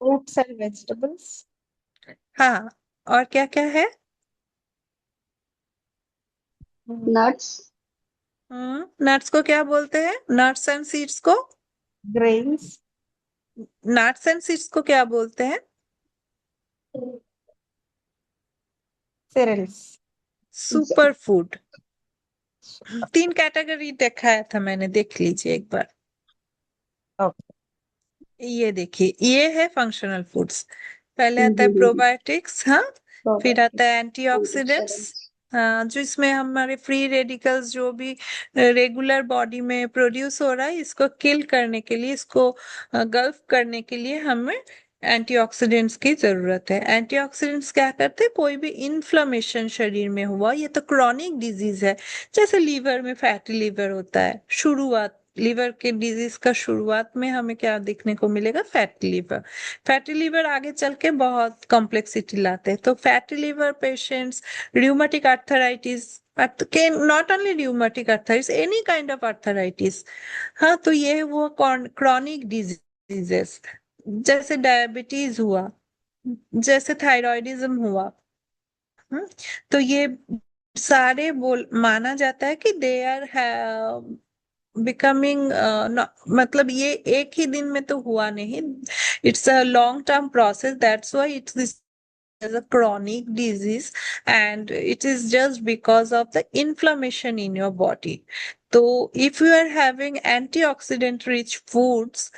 Fruits and vegetables. हाँ, और क्या क्या है? नट्स। नट्स को क्या बोलते हैं? नट्स एंड सीड्स को? Grains. नट्स एंड सीड्स को क्या बोलते हैं? Cereals. Super food. 3 कैटेगरी दिखाया था मैंने, देख लीजिए एक बार। Okay. ये देखिए, ये है फंक्शनल फूड्स। पहले आता है प्रोबायोटिक्स, हाँ, फिर आता है एंटीऑक्सीडेंट्स, हाँ, जो इसमें हमारे फ्री रेडिकल्स जो भी रेगुलर बॉडी में प्रोड्यूस हो रहा है, इसको किल करने के लिए, इसको गल्फ करने के लिए हमें एंटीऑक्सीडेंट्स की जरूरत है। एंटीऑक्सीडेंट्स क्या करते हैं, कोई भी इन्फ्लेमेशन शरीर में हुआ, ये तो क्रॉनिक डिजीज है, जैसे लीवर में फैटी लीवर होता है, शुरुआत लीवर के डिजीज का शुरुआत में हमें क्या देखने को मिलेगा, फैटी लीवर। फैटी लीवर आगे चल के बहुत कॉम्प्लेक्सिटी लाते हैं, तो fatty liver patients, rheumatic arthritis, not only rheumatic arthritis, any kind of arthritis, हाँ, तो ये वो क्रॉनिक डिजीजेस, जैसे डायबिटीज हुआ, जैसे थायराइडिज्म हुआ, तो ये सारे बोल माना जाता है कि दे आर बिकमिंग, मतलब ये एक ही दिन में तो हुआ नहीं, it's a long term process, that's why it's as a chronic disease, and it is just because of the inflammation in your body. So if you are having antioxidant rich foods,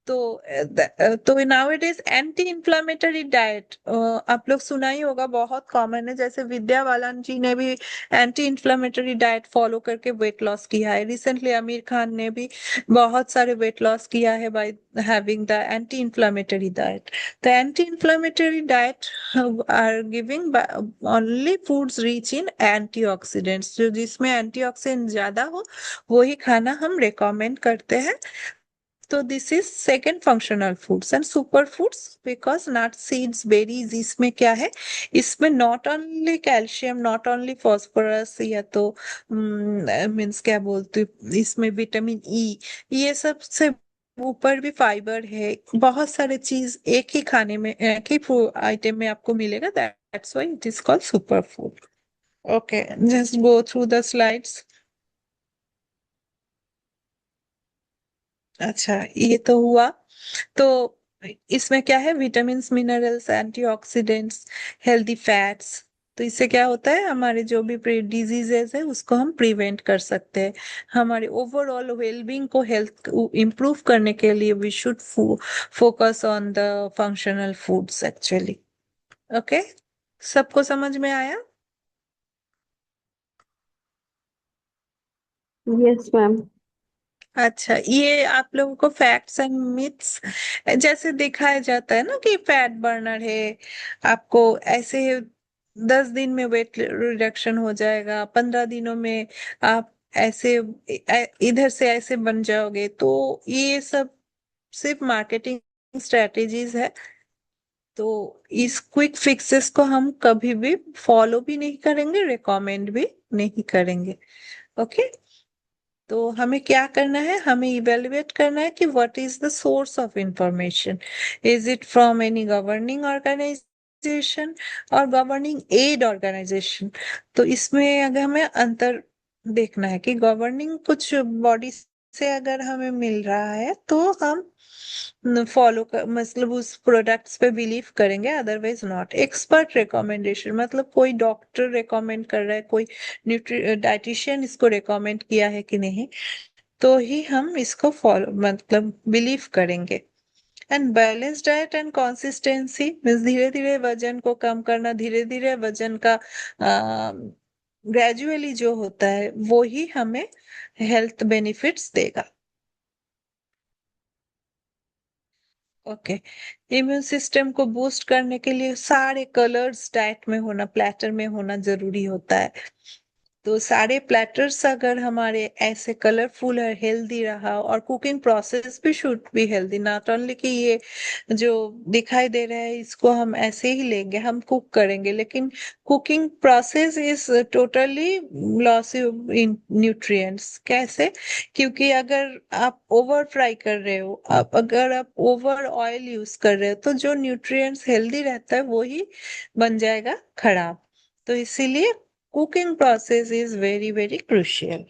तो now it is anti inflammatory diet. आप लोग सुना ही होगा, बहुत common है। जैसे विद्या बालन जी ने भी एंटी इंफ्लामेटरी डाइट फॉलो करके वेट लॉस किया है। रिसेंटली आमिर खान ने भी बहुत सारे वेट लॉस किया है by having the anti inflammatory diet. The anti inflammatory diet are giving only foods rich in antioxidants, जो जिसमें एंटीऑक्सीडेंट ज्यादा हो वही खाना हम रिकमेंड करते हैं। तो this is second functional foods and super foods, because nuts seeds berries, इसमें क्या है, इसमें not only calcium, not only phosphorus, या तो मीन्स क्या बोलते, इसमें विटामिन ई, ये सब से ऊपर भी फाइबर है। बहुत सारे चीज एक ही खाने में, एक ही आइटम में आपको मिलेगा। That's why it is called super food. Okay, just go through the slides. अच्छा, ये तो हुआ। तो इसमें क्या है, vitamins, minerals, antioxidants, healthy fats. तो इससे क्या होता है, हमारे जो भी डिजीजेस है उसको हम प्रिवेंट कर सकते हैं। हमारे ओवरऑल वेलबींग को, हेल्थ इंप्रूव करने के लिए we should focus on the functional foods actually. Okay, सबको समझ में आया? Yes ma'am. अच्छा, ये आप लोगों को फैक्ट्स एंड मिथ्स जैसे दिखाया जाता है ना कि फैट बर्नर है, आपको ऐसे 10 दिन में वेट रिडक्शन हो जाएगा, 15 दिनों में आप ऐसे इधर से ऐसे बन जाओगे, तो ये सब सिर्फ मार्केटिंग स्ट्रेटेजीज है। तो इस क्विक फिक्सेस को हम कभी भी फॉलो भी नहीं करेंगे, रिकमेंड भी नहीं करेंगे। ओके, तो हमें क्या करना है, हमें इवेल्युएट करना है कि what is the source of information. Is it from any governing organisation और गवर्निंग एड ऑर्गेनाइजेशन। तो इसमें अगर हमें अंतर देखना है कि गवर्निंग कुछ बॉडी से अगर हमें मिल रहा है तो हम फॉलो कर, मतलब उस प्रोडक्ट्स पे बिलीव करेंगे, अदरवाइज नॉट। एक्सपर्ट रिकमेंडेशन मतलब कोई डॉक्टर रिकमेंड कर रहा है, कोई डाइटिशियन इसको रिकमेंड किया है कि नहीं, तो ही हम इसको फॉलो मतलब बिलीव करेंगे। And balance diet and consistency means धीरे धीरे वजन को कम करना, धीरे धीरे वजन का ग्रेजुअली जो होता है वो ही हमें हेल्थ बेनिफिट्स देगा। ओके, इम्यून सिस्टम को बूस्ट करने के लिए सारे कलर्स डाइट में होना, प्लेटर में होना जरूरी होता है। तो सारे प्लेटर्स अगर हमारे ऐसे कलरफुल और हेल्दी रहा, और कुकिंग प्रोसेस भी should be healthy, not only कि ये जो दिखाई दे रहा है इसको हम ऐसे ही लेंगे, हम कुक करेंगे, लेकिन cooking process is totally loss in nutrients. कैसे? क्योंकि अगर आप ओवर फ्राई कर रहे हो, अगर आप ओवर ऑयल यूज कर रहे हो, तो जो न्यूट्रिएंट्स हेल्दी रहता है वो ही बन जाएगा खराब। तो इसीलिए cooking process is very very crucial.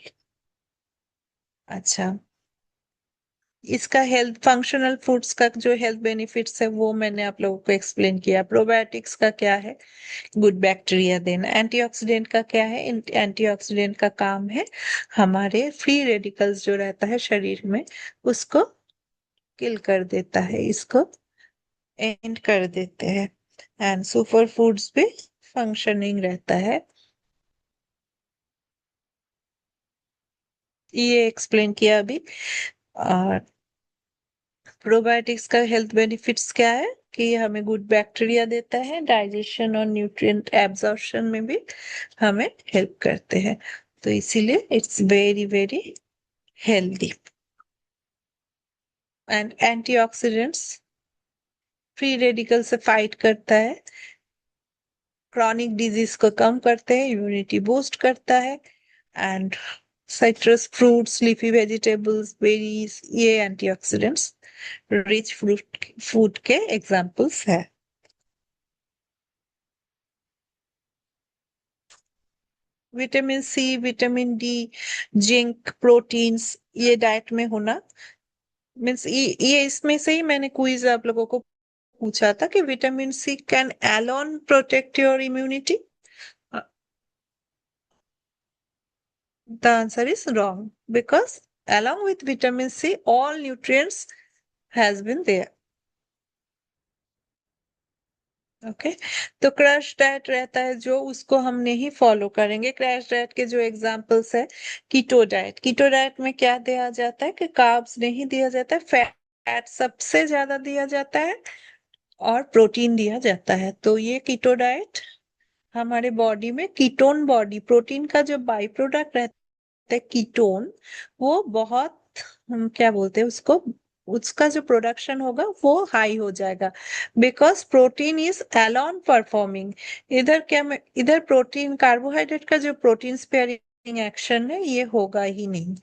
अच्छा, इसका हेल्थ फंक्शनल फूड्स का जो हेल्थ बेनिफिट्स है वो मैंने आप लोगों को एक्सप्लेन किया। प्रोबायोटिक्स का क्या है, गुड बैक्टीरिया देना। एंटीऑक्सीडेंट का क्या है, एंटीऑक्सीडेंट का काम है हमारे फ्री रेडिकल्स जो रहता है शरीर में उसको किल कर देता है, इसको एंड कर देते हैं। एंड सुपर फूड्स भी फंक्शनिंग रहता है। ये एक्सप्लेन किया अभी। और प्रोबायोटिक्स का हेल्थ बेनिफिट्स क्या है कि हमें गुड बैक्टीरिया देता है, डाइजेशन और न्यूट्रिएंट एब्जॉर्प्शन में भी हमें हेल्प करते हैं। तो इसीलिए it's very very healthy. And antioxidants free radical से फाइट करता है, क्रॉनिक डिजीज को कम करते हैं, इम्यूनिटी बूस्ट करता है। And citrus fruits, leafy vegetables, berries, ये एंटीऑक्सीडेंट्स रिच फ्रूट फूड के एग्जाम्पल्स है। Vitamin C, vitamin D, zinc, proteins, ये डाइट में होना मीन्स ये इसमें से ही मैंने क्विज आप लोगों को पूछा था कि vitamin C can alone protect your immunity. The answer is wrong, because along with vitamin C all nutrients has been there. Okay तो क्रैश डाइट रहता है जो उसको हम नहीं फॉलो करेंगे। क्रैश डाइट के जो एग्जांपल्स है, कीटो डाइट। कीटो डाइट में क्या दिया जाता है कि कार्ब्स नहीं दिया जाता है, फैट सबसे ज्यादा दिया जाता है और प्रोटीन दिया जाता है। तो ये कीटो डाइट हमारे बॉडी में कीटोन बॉडी, प्रोटीन का जो बाई प्रोडक्ट रहता है कीटोन, वो बहुत, हम क्या बोलते हैं उसको, उसका जो प्रोडक्शन होगा वो हाई हो जाएगा, because protein is alone performing. इधर क्या मैं, इधर प्रोटीन कार्बोहाइड्रेट का जो प्रोटीन स्पेयरिंग एक्शन है ये होगा ही नहीं,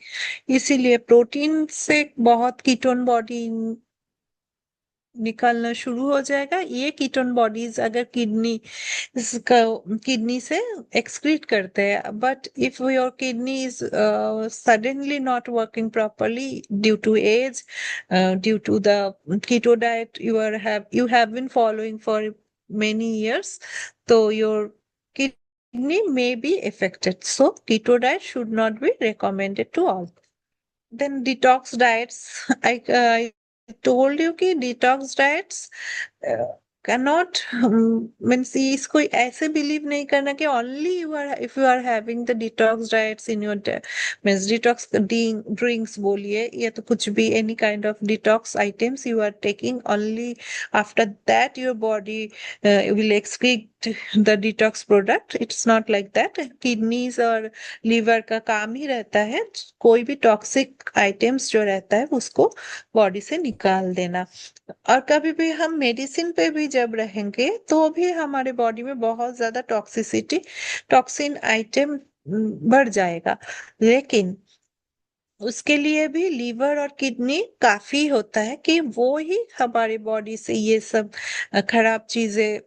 इसीलिए प्रोटीन से बहुत कीटोन बॉडी निकलना शुरू हो जाएगा। ये कीटोन बॉडीज अगर किडनी से एक्सक्रीट करते हैं, but if your kidney is suddenly not working properly due to age, due to the keto diet you have been following for many years, so your kidney may be affected, so keto diet should not be recommended to all. Then detox diets, I told you कि detox diets cannot means इसको ऐसे believe नहीं करना कि only you are, if you are having the detox diets in your means detox drinks बोलिए या तो कुछ भी, any kind of detox items you are taking, only after that your body will excrete the detox product. It's not like that. Kidneys और liver का काम ही रहता है कोई भी टॉक्सिक आइटम्स जो रहता है उसको बॉडी से निकाल देना। और कभी भी हम मेडिसिन पे भी जब रहेंगे तो भी हमारे बॉडी में बहुत ज्यादा टॉक्सिसिटी, टॉक्सिन आइटम बढ़ जाएगा, लेकिन उसके लिए भी लीवर और किडनी काफी होता है कि वो ही हमारे बॉडी से ये सब खराब चीजें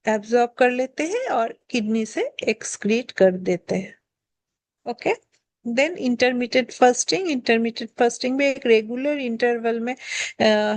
एब्जॉर्ब कर लेते हैं और किडनी से एक्सक्रीट कर देते हैं। Okay then intermediate fasting. Intermediate fasting में एक रेगुलर इंटरवल में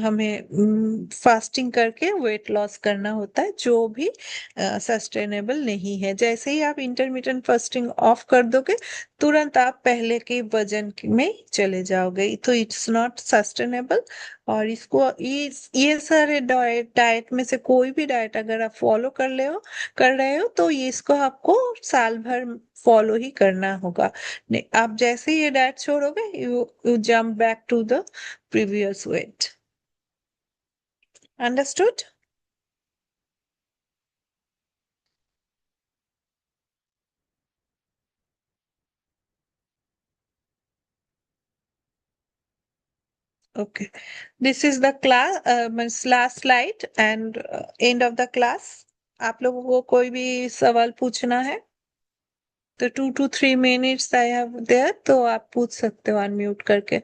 हमें फास्टिंग करके वेट लॉस करना होता है, जो भी सस्टेनेबल नहीं है। जैसे ही आप इंटरमीडिएट फास्टिंग ऑफ कर दोगे तुरंत आप पहले के वजन में चले जाओगे, तो इट्स नॉट सस्टेनेबल। और इसको ये सारे डाइट में से कोई भी डाइट अगर आप फॉलो कर रहे हो तो ये इसको आपको साल भर फॉलो ही करना होगा। नहीं, आप जैसे ही ये डाइट छोड़ोगे you jump back to the previous weight. Understood? Okay this is the class last slide and end of the class. आप लोगों को कोई भी सवाल पूछना है तो 2 to 3 minutes I have their, तो आप पूछ सकते हो अनम्यूट करके।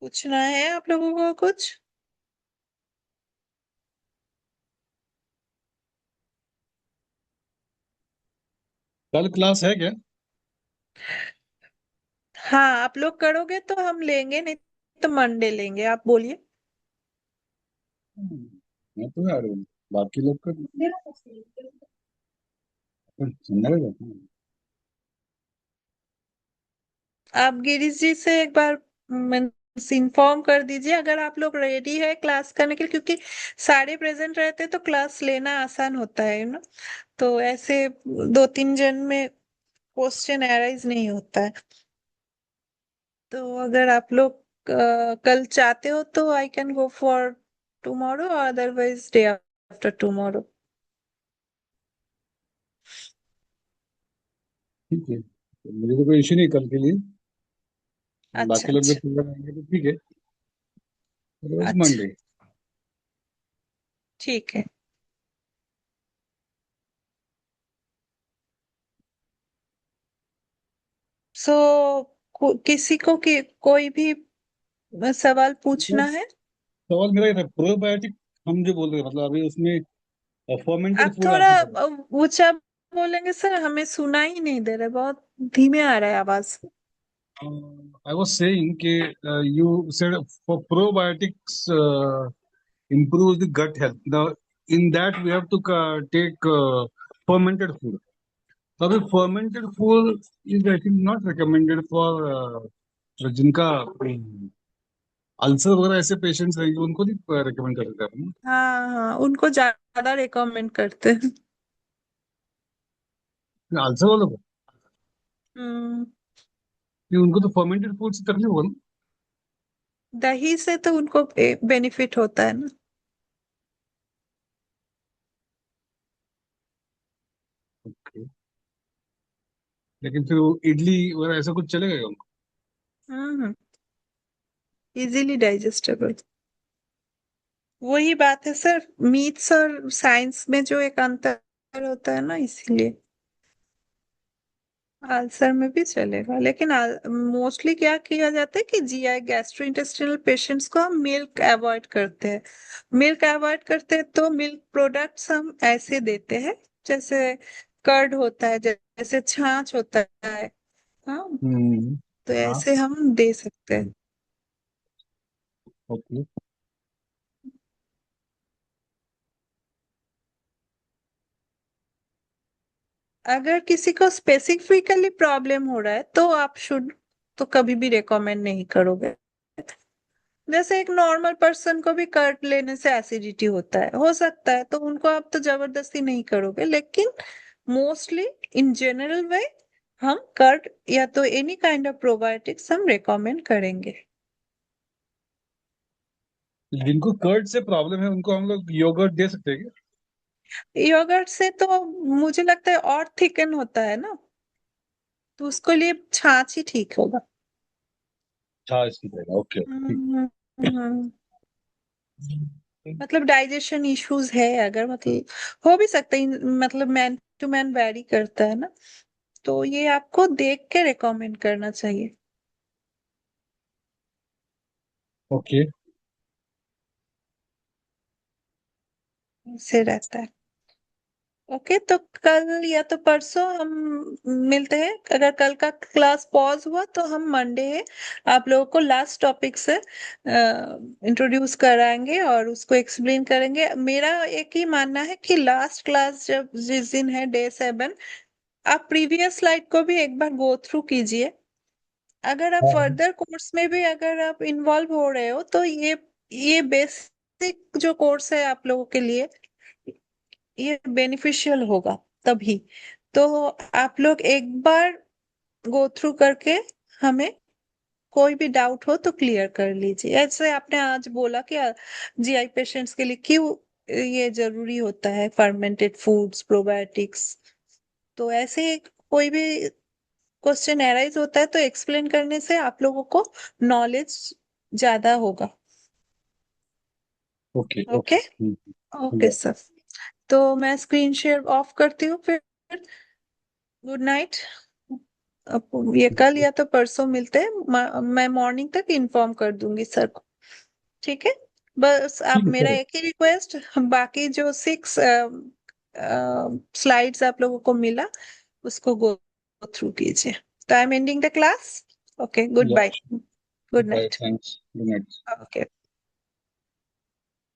पूछना है आप लोगों को कुछ? कल क्लास है क्या? हाँ आप लोग करोगे तो हम लेंगे, नहीं तो मंडे लेंगे। आप बोलिए। मैं तो यार बाकी लोग का सुनने लगा। आप गिरीश जी से एक बार इन्फॉर्म कर दीजिए अगर आप लोग रेडी है क्लास करने के लिए, क्योंकि सारे प्रेजेंट रहते तो क्लास लेना आसान होता है ना, तो ऐसे 2-3 जन में क्वेश्चन एराइज नहीं होता है। तो अगर आप लोग कल चाहते हो तो I can go for tomorrow, otherwise day after tomorrow. ठीक है, तो मुझे तो कोई इश्यू नहीं कल के लिए। अच्छा बाकी लोग भी अच्छा तैयार रहेंगे तो ठीक है, अदरवाइज अच्छा मंडे। ठीक है। सो किसी को कोई भी सवाल पूछना है? सवाल मेरा ये था, प्रोबायोटिक हम जो बोल रहे हैं मतलब अभी उसमें फर्मेंटेड आप फूड थोड़ा आपने बोला। ऊंचा बोलेंगे सर, हमें सुना ही नहीं दे रहा है, बहुत धीमे आ रहा है आवाज। I was saying you said for probiotics improves the gut health. Now, in that we have to take fermented food. So the fermented food is, I think, not recommended for जिनका अल्सर वगैरह ऐसे patients रहेंगे उनको नहीं recommend करते हैं हाँ, उनको ज्यादा रिकमेंड करते हैं। अल्सर वालों को हम्म, कि उनको तो fermented food से तकलीफ होगा ना दही से तो उनको बेनिफिट होता है ना। Okay. लेकिन फिर वो इडली वगैरह ऐसा कुछ चलेगा क्या उनको हम्म, इजीली डाइजेस्टेबल। वही बात है सर, मीथ्स और साइंस में जो एक अंतर होता है ना, इसीलिए अल्सर में भी चलेगा, लेकिन मोस्टली क्या किया जाता है कि जीआई गैस्ट्रोइंटेस्टिनल पेशेंट्स को हम मिल्क अवॉइड करते हैं। मिल्क अवॉइड करते हैं तो मिल्क प्रोडक्ट्स हम ऐसे देते हैं, जैसे कर्ड होता है, जैसे छाछ होता है। हाँ, तो हाँ ऐसे हम दे सकते हैं। ओके अगर किसी को स्पेसिफिकली प्रॉब्लम हो रहा है तो आप शुड तो कभी भी रेकमेंड नहीं करोगे। जैसे एक नॉर्मल पर्सन को भी कर्ड लेने से एसिडिटी होता है, हो सकता है, तो उनको आप तो जबरदस्ती नहीं करोगे, लेकिन मोस्टली इन जनरल वे हम कर्ड या तो एनी काइंड ऑफ प्रोबायोटिक्स हम रेकमेंड करेंगे। जिनको कर्ड से प्रॉब्लम है उनको हम लोग योगर्ट दे सकते हैं क्या योगर्ट से तो मुझे लगता है और थिकन होता है ना, तो उसके लिए छाछ ही ठीक होगा। अच्छा इसकी जगह ओके ठीक हम्म, हम्म, मतलब डाइजेशन इश्यूज है अगर, मतलब हो भी सकता है, मतलब मैन टू मैन वैरी करता है ना, तो ये आपको देख के रिकमेंड करना चाहिए। ओके से रहता है। ओके, तो कल या तो परसों हम मिलते हैं। अगर कल का क्लास पॉज हुआ तो हम मंडे आप लोगों को लास्ट टॉपिक से इंट्रोड्यूस कराएंगे और उसको एक्सप्लेन करेंगे। मेरा एक ही मानना है कि लास्ट क्लास जब जिस दिन है डे 7, आप प्रीवियस स्लाइड को भी एक बार गो थ्रू कीजिए। अगर आप फर्दर कोर्स में भी अगर आप इन्वॉल्व हो रहे हो तो ये बेसिक जो कोर्स है आप लोगों के लिए ये बेनिफिशियल होगा तभी। तो आप लोग एक बार गो थ्रू करके हमें कोई भी डाउट हो तो क्लियर कर लीजिए। ऐसे आपने आज बोला कि जीआई पेशेंट्स के लिए क्यों ये जरूरी होता है फर्मेंटेड फूड्स प्रोबायोटिक्स, तो ऐसे कोई भी क्वेश्चन एराइज होता है तो एक्सप्लेन करने से आप लोगों को नॉलेज ज्यादा होगा। Okay okay, okay okay sir, तो मैं स्क्रीन शेयर ऑफ करती हूँ फिर। Good night. अब ये कल या तो परसों मिलते हैं, मैं मॉर्निंग तक इन्फॉर्म कर दूंगी सर को। ठीक है, बस आप ठीक है मेरा सर एक ही रिक्वेस्ट, बाकी जो 6 स्लाइड्स आप लोगों को मिला उसको गो थ्रू कीजिए। तो I am ending the class. Okay, good या bye, goodbye night. Thanks good night okay.